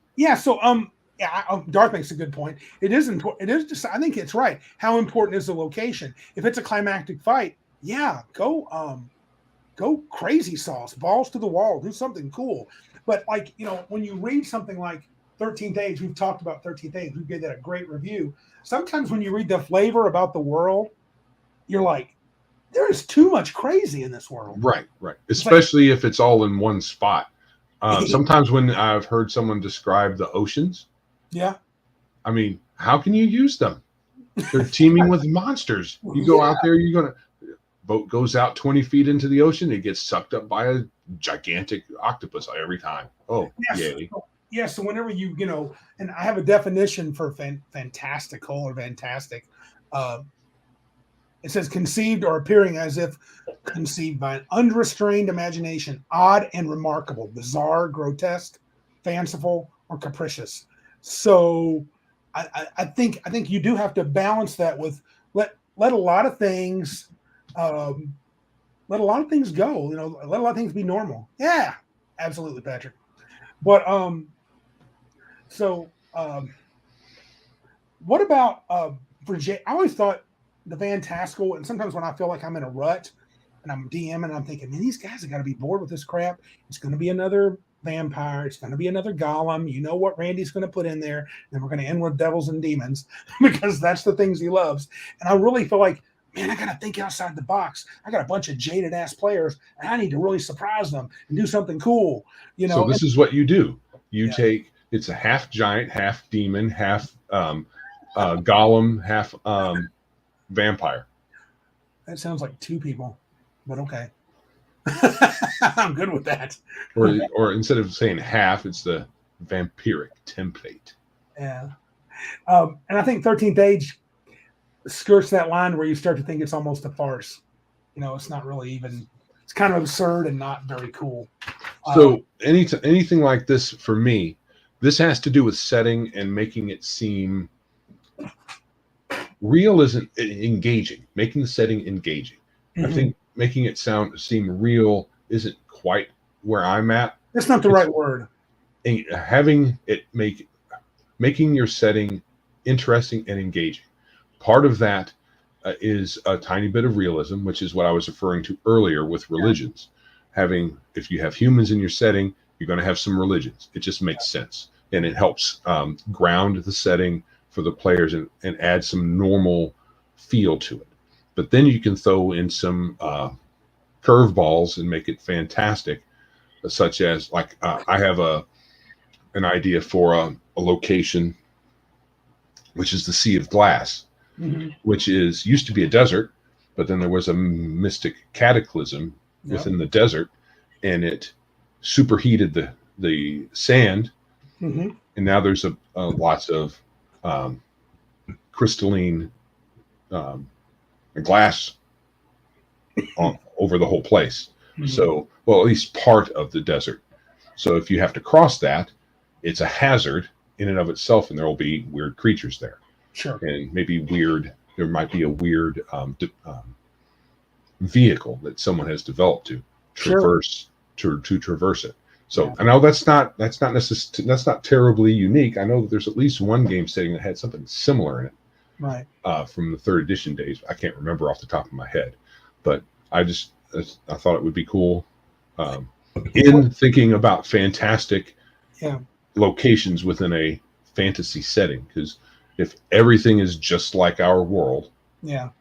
makes a good point. It is important. It is just, I think it's right. How important is the location? If it's a climactic fight, go crazy sauce, balls to the wall, do something cool. But when you read something like 13th Age, we've talked about 13th Age, we gave that a great review. Sometimes when you read the flavor about the world, you're like, there is too much crazy in this world. Right. Especially if it's all in one spot. Sometimes when I've heard someone describe the oceans, I mean, how can you use them? They're teeming with monsters. You go out there, boat goes out 20 feet into the ocean, it gets sucked up by a gigantic octopus every time. Oh, yay. So whenever and I have a definition for fantastical or fantastic. It says conceived or appearing as if conceived by an unrestrained imagination, odd and remarkable, bizarre, grotesque, fanciful, or capricious. So I think you do have to balance that with let a lot of things go. Let a lot of things go. Let a lot of things be normal. Yeah, absolutely, Patrick. But what about for Jay? I always thought the fantastical, and sometimes when I feel like I'm in a rut and I'm DMing and I'm thinking, man, these guys have got to be bored with this crap. It's going to be another vampire. It's going to be another golem. You know what Randy's going to put in there. And we're going to end with devils and demons because that's the things he loves. And I really feel like, man, I got to think outside the box. I got a bunch of jaded ass players and I need to really surprise them and do something cool. So this is what you do. You take, it's a half giant, half demon, half golem, half vampire. That sounds like two people, but okay. I'm good with that. Or instead of saying half, it's the vampiric template. Yeah. And I think 13th Age skirts that line where you start to think it's almost a farce. It's not really even. It's kind of absurd and not very cool. So anything like this for me, this has to do with setting and making it seem real, isn't engaging, making the setting engaging. I think making it seem real isn't quite where I'm at. That's not the right word. Having it making your setting interesting and engaging. Part of that is a tiny bit of realism, which is what I was referring to earlier with religions. If you have humans in your setting, you're going to have some religions. It just makes sense, and it helps ground the setting for the players and add some normal feel to it. But then you can throw in some curveballs and make it fantastic, such as I have an idea for a location, which is the Sea of Glass, which used to be a desert, but then there was a mystic cataclysm within the desert, and it superheated the sand, and now there's lots of crystalline glass over the whole place. So, well, at least part of the desert. So if you have to cross that, it's a hazard in and of itself, and there will be weird creatures there. Sure. And maybe there might be a weird vehicle that someone has developed to traverse it. So I know that's not terribly unique. I know that there's at least one game setting that had something similar in it. Right. From the 3rd edition days. I can't remember off the top of my head, but I thought it would be cool in thinking about fantastic locations within a fantasy setting, because if everything is just like our world, then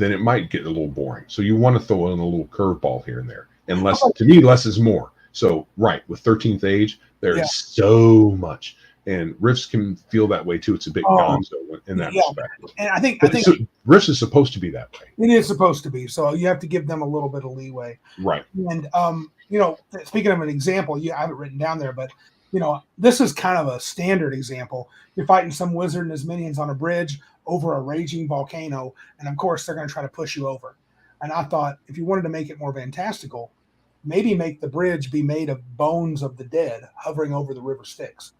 it might get a little boring. So you want to throw in a little curveball here and there. And to me, less is more. So with 13th Age, there is so much. And Rifts can feel that way too. It's a bit gonzo in that respect. And I think Rifts is supposed to be that way. It is supposed to be. So you have to give them a little bit of leeway. Right. And speaking of an example, I have it written down there, but this is kind of a standard example. You're fighting some wizard and his minions on a bridge over a raging volcano, and of course they're going to try to push you over. And I thought, if you wanted to make it more fantastical, maybe make the bridge be made of bones of the dead hovering over the river Styx.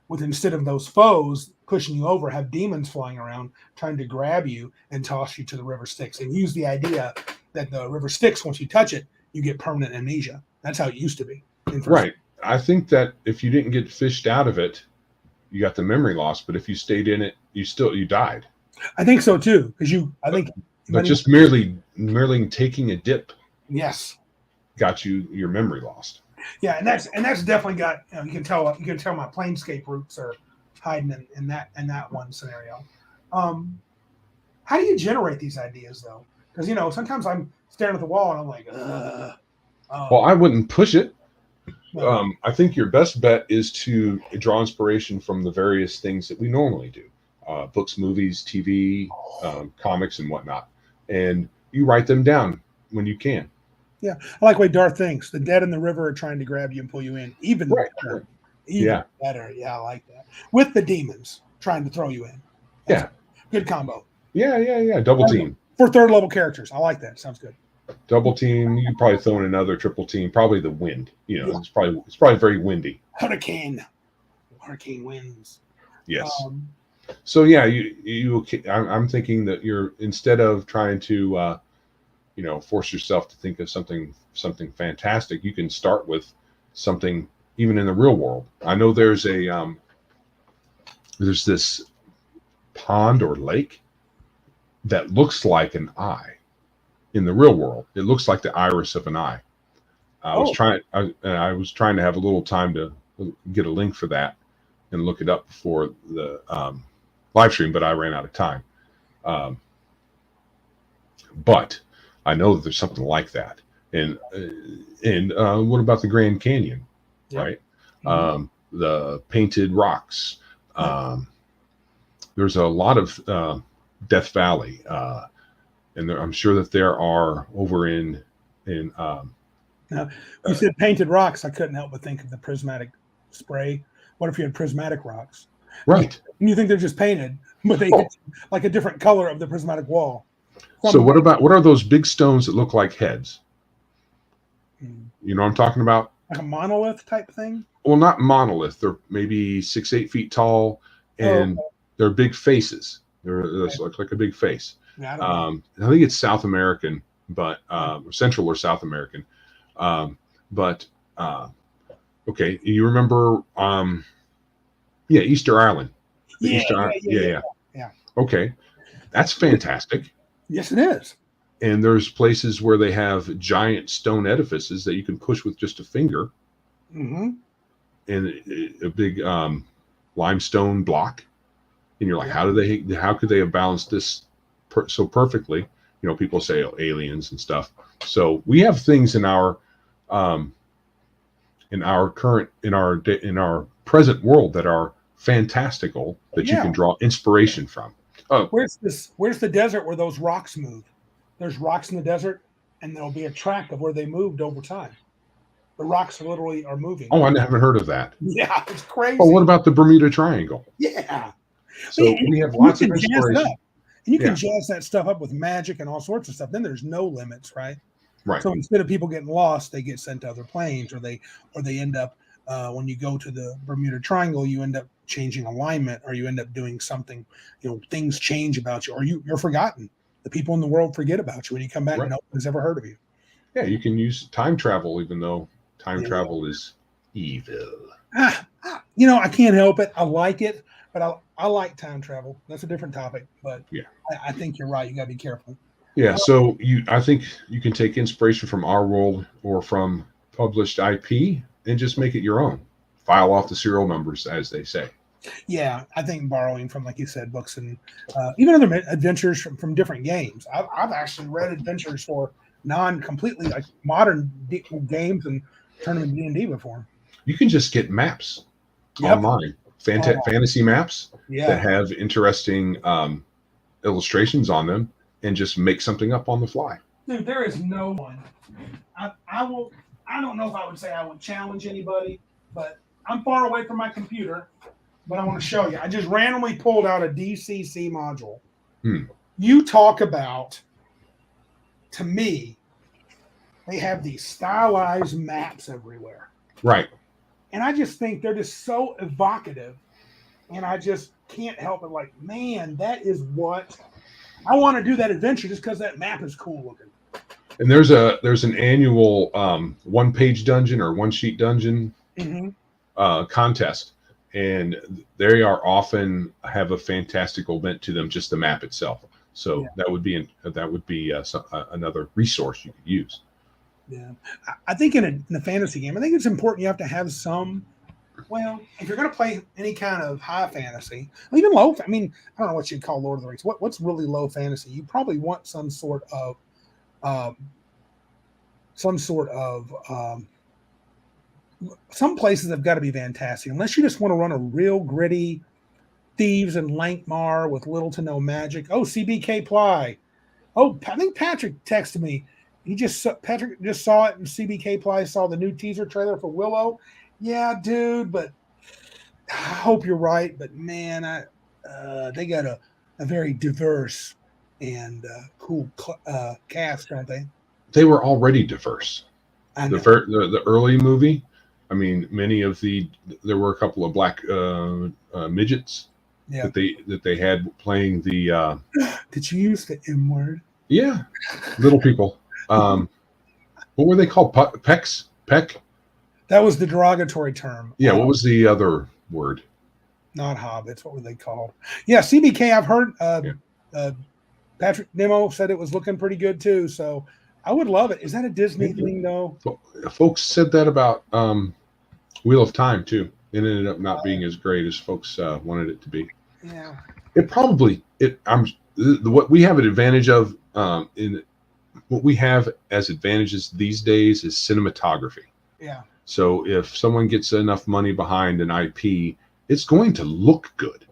With, instead of those foes pushing you over, have demons flying around trying to grab you and toss you to the river Styx, and use the idea that the river Styx, once you touch it, you get permanent amnesia. That's how it used to be. Right. I think that if you didn't get fished out of it, you got the memory loss. But if you stayed in it, you died. I think so too, because But just merely taking a dip, got your memory lost. Yeah, and that's definitely got you can tell my Planescape roots are hiding in that one scenario. How do you generate these ideas though? Because sometimes I'm staring at the wall and I'm like, well, I wouldn't push it. I think your best bet is to draw inspiration from the various things that we normally do. Books, movies, TV, comics, and whatnot. And you write them down when you can. Yeah, I like the way Darth thinks. The dead in the river are trying to grab you and pull you in. Even better. Even better. Yeah, I like that. With the demons trying to throw you in. That's good combo. Yeah. Double team. For 3rd level characters. I like that. Sounds good. Double team. You probably throw in another triple team. Probably the wind. It's probably very windy. Hurricane winds. Yes. So yeah, I'm thinking that you're, instead of trying to force yourself to think of something fantastic, you can start with something even in the real world. I know there's this pond or lake that looks like an eye. In the real world, it looks like the iris of an eye. I was trying to have a little time to get a link for that and look it up before the live stream, but I ran out of time. But I know that there's something like that. And what about the Grand Canyon, right? The painted rocks. There's a lot of Death Valley, and I'm sure that there are over in. Now, you said painted rocks. I couldn't help but think of the prismatic spray What if you had prismatic rocks? Right. And you think they're just painted, but they like a different color of the prismatic wall. So what are those big stones that look like heads? You know what I'm talking about? Like a monolith type thing? Well, not monolith. They're maybe 6-8 feet tall, and they're big faces. They're like a big face. Yeah, I think it's South American, but Central or South American. Okay, you remember? Easter Island. Yeah. Okay, that's fantastic. Yes, it is. And there's places where they have giant stone edifices that you can push with just a finger, and a big limestone block. And you're like, how could they have balanced this so perfectly? You know, people say aliens and stuff. So we have things in our present world that are fantastical that you can draw inspiration from. Oh, where's the desert where those rocks move? There's rocks in the desert, and there'll be a track of where they moved over time. The rocks literally are moving. Oh, I haven't heard of that. Yeah, it's crazy. Oh, what about the Bermuda Triangle? Yeah. So we have lots of inspiration. And you can jazz that stuff up with magic and all sorts of stuff. Then there's no limits, right? Right. So instead of people getting lost, they get sent to other planes, or they end up when you go to the Bermuda Triangle, you end up changing alignment, or you end up doing something. You know, things change about you, or you're forgotten. The people in the world forget about you when you come back. Right. No one's ever heard of you. Yeah, you can use time travel, even though time travel is evil. You know, I can't help it. I like it, but I like time travel. That's a different topic. But yeah, I think you're right. You got to be careful. Yeah. So I think you can take inspiration from our world or from published IP and just make it your own. File off the serial numbers, as they say. Yeah, I think borrowing from, like you said, books and even other adventures from different games. I've actually read adventures for completely like modern games and turned them into D&D before. You can just get maps online, fantasy maps that have interesting illustrations on them, and just make something up on the fly. Dude, there is no one. I don't know if I would say I would challenge anybody, but I'm far away from my computer. But I want to show you. I just randomly pulled out a DCC module. You talk about, to me, they have these stylized maps everywhere. Right. And I just think they're just so evocative. And I just can't help it. Like, man, that is what I want to do, that adventure, just because that map is cool looking. And there's an annual one-page dungeon or one-sheet dungeon contest. And they are often have a fantastical bent to them, just the map itself. So that would be another resource you could use. Yeah, I think in a fantasy game, I think it's important you have to have some. Well, if you're going to play any kind of high fantasy, even low, I mean, I don't know what you'd call Lord of the Rings. What's really low fantasy? You probably want some sort of some places have got to be fantastic, unless you just want to run a real gritty thieves and Lankmar with little to no magic. Oh, CBK Ply. Oh, I think Patrick texted me. Patrick just saw it, and CBK Ply saw the new teaser trailer for Willow. Yeah, dude, but I hope you're right. But man, they got a very diverse and cool cast, don't they? They were already diverse. The early movie. I mean, there were a couple of black midgets that they had playing the. Did you use the M word? Yeah, little people. What were they called? Pecs? Peck? That was the derogatory term. Yeah. What was the other word? Not hobbits. What were they called? Yeah, CBK. I've heard. Patrick Nemo said it was looking pretty good too. So I would love it. Is that a Disney thing though? Folks said that about Wheel of Time too. It ended up not being as great as folks wanted it to be. Yeah. What we have an advantage of what we have as advantages these days is cinematography. Yeah. So if someone gets enough money behind an IP, it's going to look good.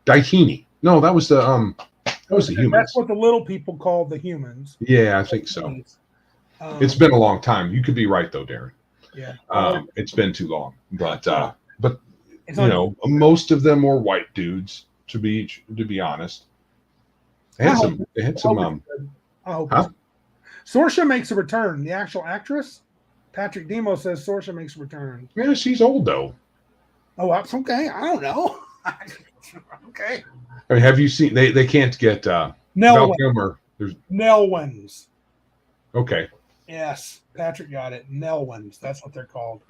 Daikini. No, that was the humans. That's what the little people call the humans. Yeah, I think so. It's been a long time. You could be right though, Darren. Yeah. It's been too long, but most of them were white dudes. To be honest, they had some. I hope. Huh? Saoirse makes a return. The actual actress, Patrick Demo says Saoirse makes a return. Yeah, she's old though. Oh, that's okay. I don't know. Okay. I mean, have you seen? They can't get Val Kilmer. There's Nelwyn's. Okay. Yes, Patrick got it. Nelwyn's. That's what they're called.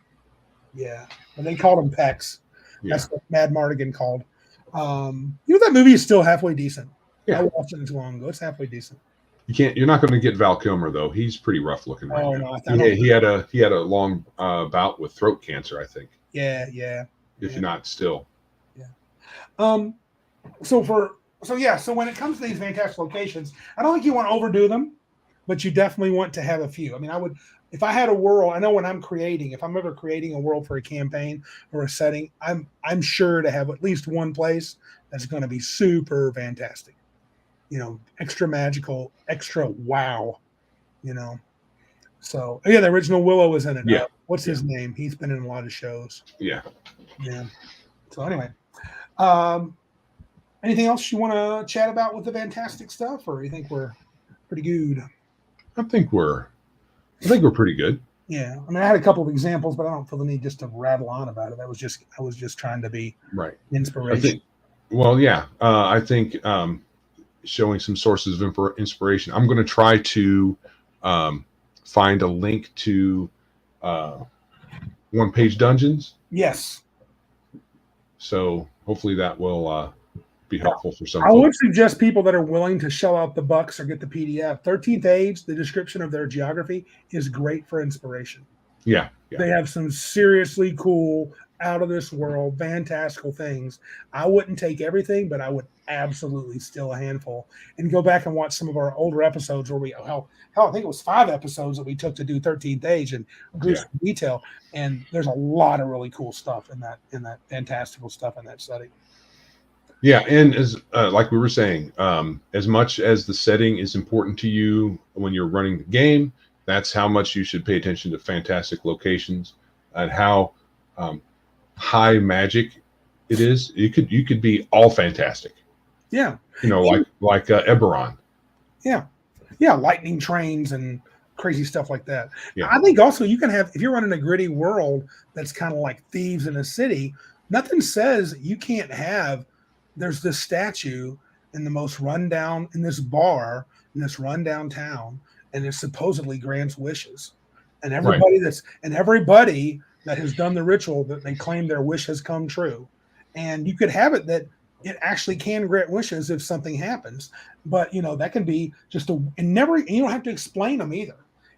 Yeah, but they called them Pecs. Yeah. That's what Mad Mardigan called. That movie is still halfway decent. Yeah. I watched it too long ago. It's halfway decent. You're not going to get Val Kilmer though. He's pretty rough looking right now. No, he had a long bout with throat cancer, I think. Yeah. If you're not still. Yeah. So when it comes to these fantastic locations, I don't think you want to overdo them, but you definitely want to have a few. I mean, if I had a world, I know when I'm creating, if I'm ever creating a world for a campaign or a setting, I'm sure to have at least one place that's going to be super fantastic. Extra magical, extra wow. So the original Willow is in it. Yeah. What's his name? He's been in a lot of shows. Yeah. Yeah. So anyway, anything else you want to chat about with the fantastic stuff, or you think we're pretty good? I think we're pretty good. Yeah. I mean, I had a couple of examples, but I don't feel the need just to rattle on about it. I was just trying to be inspiration. I think showing some sources of inspiration. I'm going to try to find a link to one-page dungeons. Yes. So hopefully that will be helpful for some. I would suggest people that are willing to shell out the bucks or get the PDF. 13th Age, the description of their geography is great for inspiration. Yeah. They have some seriously cool, out of this world, fantastical things. I wouldn't take everything, but I would absolutely steal a handful and go back and watch some of our older episodes where I think it was 5 episodes that we took to do 13th Age and gruesome detail. And there's a lot of really cool stuff in that fantastical stuff in that setting. Yeah, and as like we were saying, as much as the setting is important to you when you're running the game, that's how much you should pay attention to fantastic locations and how high magic it is. You could be all fantastic. Yeah. Like Eberron. Yeah. Yeah, lightning trains and crazy stuff like that. Yeah. I think also you can have, if you're running a gritty world that's kind of like thieves in a city, nothing says you can't have, there's this statue in the most rundown, in this bar, in this rundown town, and it supposedly grants wishes. And everybody that has done the ritual, that they claim their wish has come true. And you could have it that it actually can grant wishes if something happens. But, that can be just you don't have to explain them either.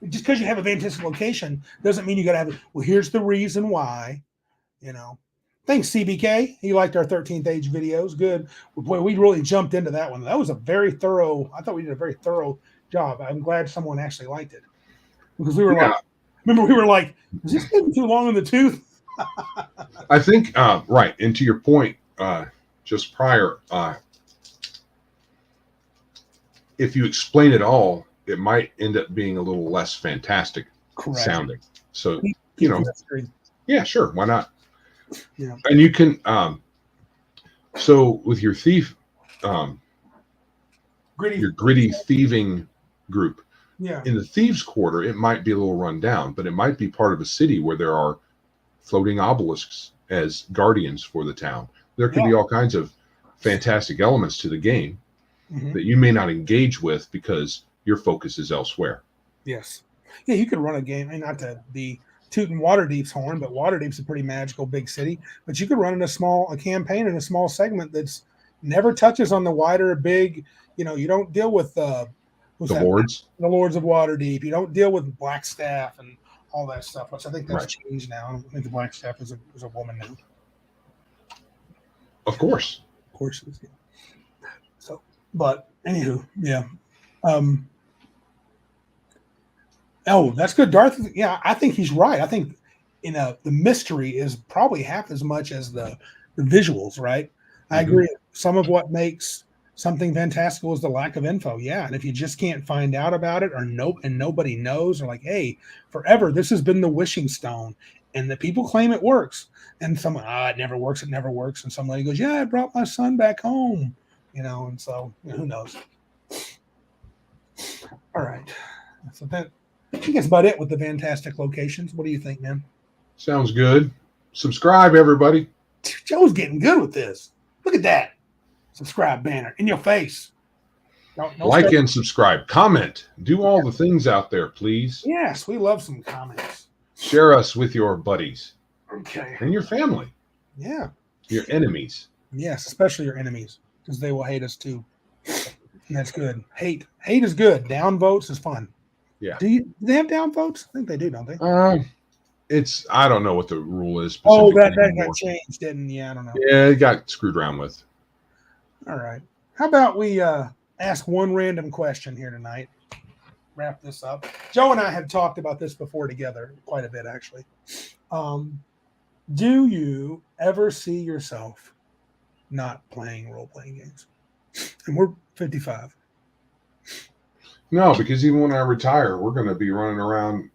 Just because you have a fantastic location doesn't mean you got to have, well, here's the reason why, Thanks, CBK. He liked our 13th Age videos. Good. Boy, we really jumped into that one. That was I thought we did a very thorough job. I'm glad someone actually liked it. Because we were like, is this getting too long in the tooth? I think, right. And to your point, just prior, if you explain it all, it might end up being a little less fantastic sounding. So, yeah, sure. Why not? Yeah. And you can, so with your thief, your gritty thieving group, in the thieves' quarter, it might be a little run down, but it might be part of a city where there are floating obelisks as guardians for the town. There could be all kinds of fantastic elements to the game that you may not engage with because your focus is elsewhere. Yes. Yeah, you could run a game, and not to be tooting Waterdeep's horn, but Waterdeep's a pretty magical big city. But you could run in a campaign in a small segment that's never touches on the wider big, you don't deal with the lords of Waterdeep. You don't deal with Blackstaff and all that stuff, which I think that's changed now. I don't think the Blackstaff is a woman now. Of course. Of course it is. Yeah. So, but anywho, yeah. Oh, that's good, Darth. Yeah, I think he's right. I think the mystery is probably half as much as the visuals, right? I agree. Some of what makes something fantastical is the lack of info. Yeah, and if you just can't find out about it, and nobody knows, or like, hey, forever this has been the wishing stone, and the people claim it works. And someone, it never works. It never works. And some lady goes, yeah, I brought my son back home, and so who knows? All right. So I think that's about it with the fantastic locations. What do you think, man? Sounds good. Subscribe, everybody. Joe's getting good with this. Look at that. Subscribe banner in your face. Don't Like and subscribe. Comment. Do all the things out there, please. Yes, we love some comments. Share us with your buddies. Okay. And your family. Yeah. Your enemies. Yes, especially your enemies, because they will hate us too. And that's good. Hate is good. Down votes is fun. Yeah. Do they have down votes? I think they do, don't they? I don't know what the rule is. Oh, that got changed, didn't? Yeah, I don't know. Yeah, it got screwed around with. All right. How about we ask one random question here tonight? Wrap this up. Joe and I have talked about this before together, quite a bit actually. Do you ever see yourself not playing role-playing games? And we're 55. No, because even when I retire, we're going to be running around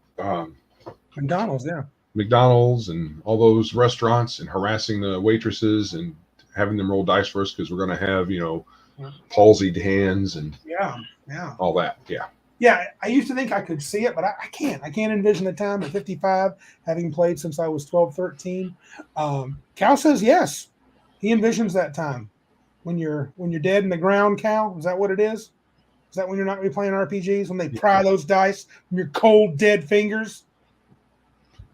McDonald's, yeah. McDonald's and all those restaurants and harassing the waitresses and having them roll dice for us because we're going to have, palsied hands and all that. Yeah. Yeah, I used to think I could see it, but I can't. I can't envision the time at 55, having played since I was 12, 13. Cal says yes. He envisions that time. When you're dead in the ground, Cal? Is that what it is? Is that when you're not going to be playing RPGs? When they pry those dice from your cold, dead fingers?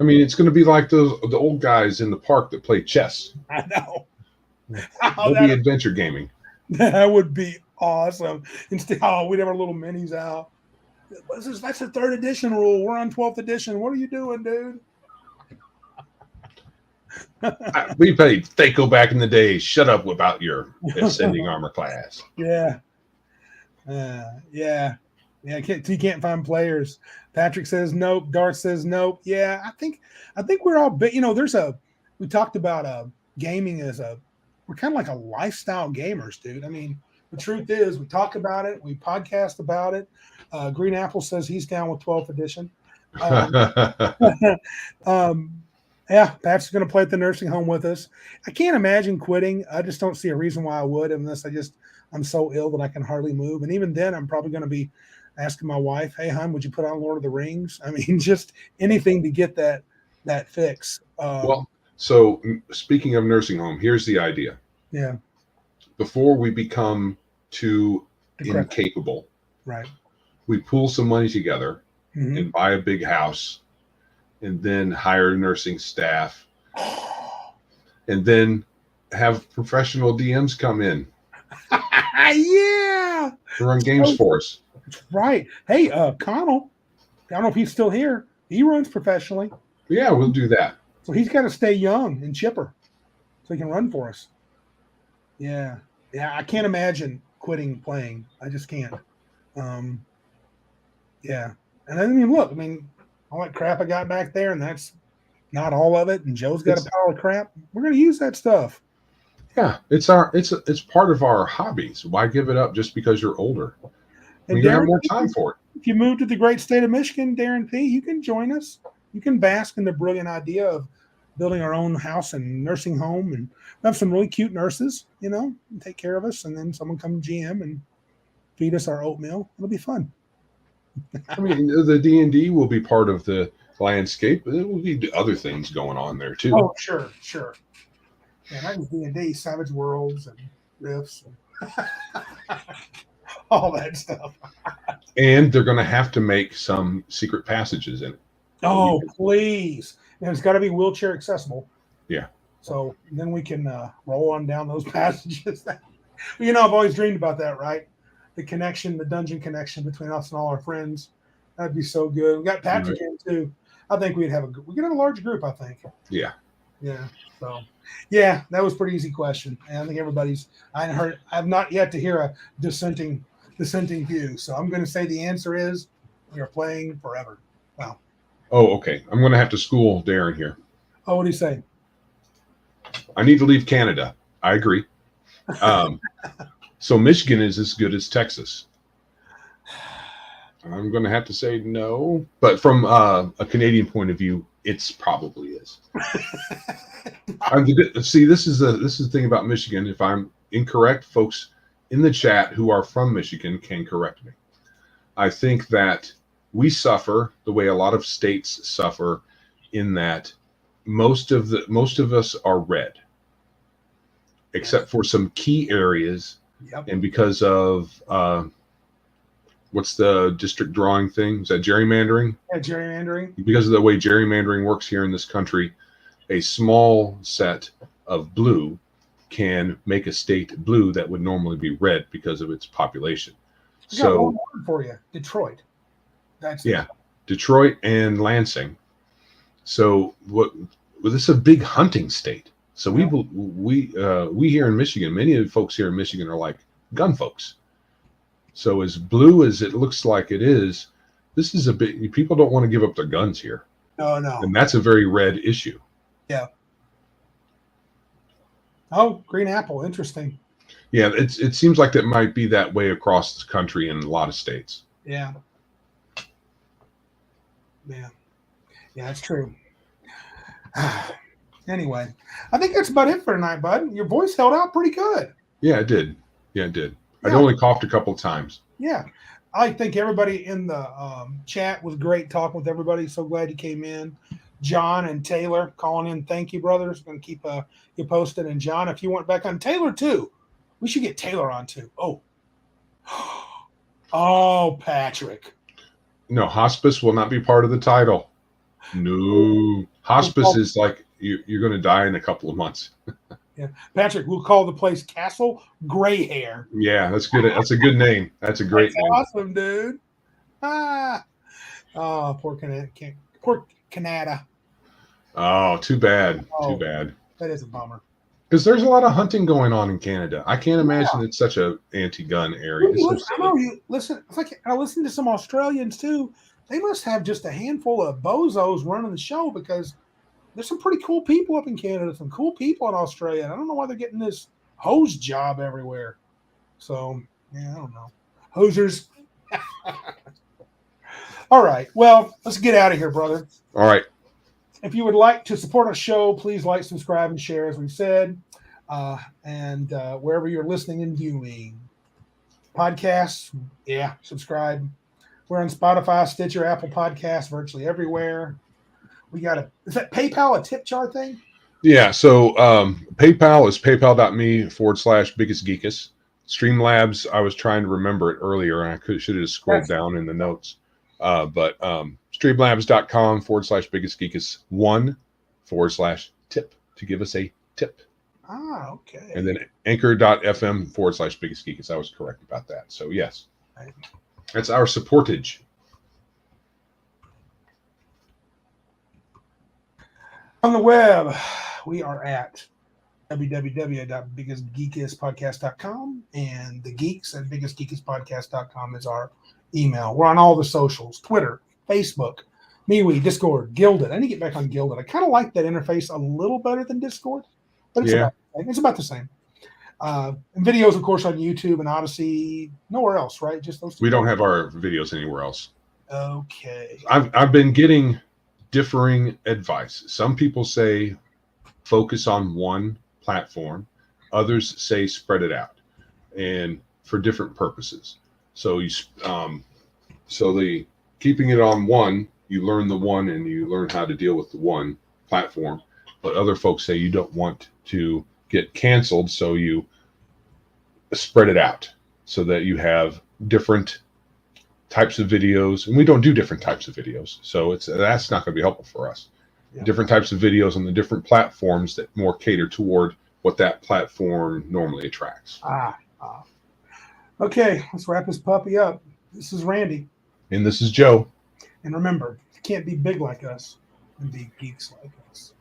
I mean, it's going to be like the old guys in the park that play chess. I know. It'll be adventure gaming. That would be awesome. Instead, we'd have our little minis out. That's the 3rd edition rule. We're on 12th edition. What are you doing, dude? We played Thaco back in the day. Shut up about your ascending armor class. Yeah. Yeah. You can't find players. Patrick says nope. Darth says nope. Yeah, I think we're all bit. We talked about gaming we're kind of like a lifestyle gamers, dude. I mean, the truth is, we talk about it, we podcast about it. Green Apple says he's down with 12th edition. Yeah, Pat's going to play at the nursing home with us. I can't imagine quitting. I just don't see a reason why I would, unless I'm so ill that I can hardly move. And even then, I'm probably going to be asking my wife, "Hey, hon, would you put on Lord of the Rings?" I mean, just anything to get that fix. So speaking of nursing home, here's the idea. Yeah. Before we become too incapable, right? We pool some money together and buy a big house, and then hire nursing staff, and then have professional DMs come in. Yeah. To run games for us. Right. Hey, Connell, I don't know if he's still here. He runs professionally. Yeah, we'll do that. So he's got to stay young and chipper so he can run for us. Yeah. Yeah, I can't imagine quitting playing. I just can't. Yeah. And I mean, look, all that crap I got back there, and that's not all of it, and Joe's got a pile of crap. We're going to use that stuff. Yeah, it's part of our hobbies. Why give it up just because you're older? And you have more time for it. If you move to the great state of Michigan, Darren P., you can join us. You can bask in the brilliant idea of building our own house and nursing home, and we have some really cute nurses, and take care of us, and then someone come GM and feed us our oatmeal. It'll be fun. I mean, the D&D will be part of the landscape, but there will be other things going on there too. Oh, sure. Yeah, that was D&D, Savage Worlds and Rifts and all that stuff. And they're going to have to make some secret passages in it. Oh, please. And it's got to be wheelchair accessible. Yeah. So then we can roll on down those passages. I've always dreamed about that, right? The dungeon connection between us and all our friends. That'd be so good. We got Patrick in too. I think we could have a large group, I think. Yeah. Yeah. So, yeah, that was a pretty easy question. And I think I've not yet to hear a dissenting view. So I'm going to say the answer is we are playing forever. Wow. Oh, okay. I'm going to have to school Darren here. Oh, what do you say? I need to leave Canada. I agree. So Michigan is as good as Texas. I'm going to have to say no. But from a Canadian point of view, it's probably is. See, this is the thing about Michigan. If I'm incorrect, folks in the chat who are from Michigan can correct me. I think that we suffer the way a lot of states suffer, in that most of us are red, except for some key areas. Yep. And because of what's the district drawing thing? Is that gerrymandering? Yeah, gerrymandering. Because of the way gerrymandering works here in this country, a small set of blue can make a state blue that would normally be red because of its population. I got one word for you: Detroit. That's Detroit and Lansing. So this is a big hunting state. So we here in Michigan, many of the folks here in Michigan are like gun folks. So as blue as it looks like it is, this is a bit. People don't want to give up their guns here. No. And that's a very red issue. Yeah. Oh, green apple. Interesting. Yeah, it seems like that might be that way across the country in a lot of states. Yeah. Yeah, that's true. Anyway, I think that's about it for tonight, bud. Your voice held out pretty good. Yeah, it did. I'd only coughed a couple of times. Yeah. I think everybody in the chat was great talking with everybody. So glad you came in. John and Taylor calling in. Thank you, brothers. Going to keep you posted. And John, if you want back on, Taylor too. We should get Taylor on too. Oh, Patrick. No, hospice will not be part of the title. No, hospice is like you're going to die in a couple of months. Yeah, Patrick, we'll call the place Castle Gray Hair. Yeah, that's good. That's a good name. That's a great name. Awesome, dude. Oh, poor Canada. Oh, too bad. Too bad. That is a bummer. Because there's a lot of hunting going on in Canada. I can't imagine it's such a anti-gun area. I listen to some Australians too. They must have just a handful of bozos running the show, because there's some pretty cool people up in Canada, some cool people in Australia. I don't know why they're getting this hose job everywhere. So, yeah, I don't know. Hosers. All right. Well, let's get out of here, brother. All right. If you would like to support our show, please like, subscribe, and share, as we said. And wherever you're listening and viewing podcasts, subscribe. We're on Spotify, Stitcher, Apple Podcasts, virtually everywhere. Is that PayPal a tip jar thing? Yeah. So PayPal is paypal.me/biggestgeekus. Streamlabs, I was trying to remember it earlier, and I should have scrolled down in the notes. But streamlabs.com/biggestgeekus1/tip to give us a tip. Okay. And then anchor.fm/biggestgeekus. I was correct about that. So yes, that's our supportage. On the web, we are at www.biggestgeekuspodcast.com, and the geeks at biggestgeekuspodcast.com is our email. We're on all the socials: Twitter, Facebook, MeWe, Discord, Guilded. I need to get back on Guilded. I kind of like that interface a little better than Discord, but it's about the same. And videos, of course, on YouTube and Odyssey. Nowhere else, right? Just those two. We don't have our videos anywhere else. Okay. I've been getting differing advice. Some people say focus on one platform. Others say spread it out, and for different purposes. So the keeping it on one, you learn the one and you learn how to deal with the one platform. But other folks say you don't want to get canceled, so you spread it out so that you have different types of videos. And we don't do different types of videos, so that's not going to be helpful for us. Yeah. Different types of videos on the different platforms that more cater toward what that platform normally attracts. Okay, let's wrap this puppy up. This is Randy. And this is Joe. And remember, you can't be big like us and be geeks like us.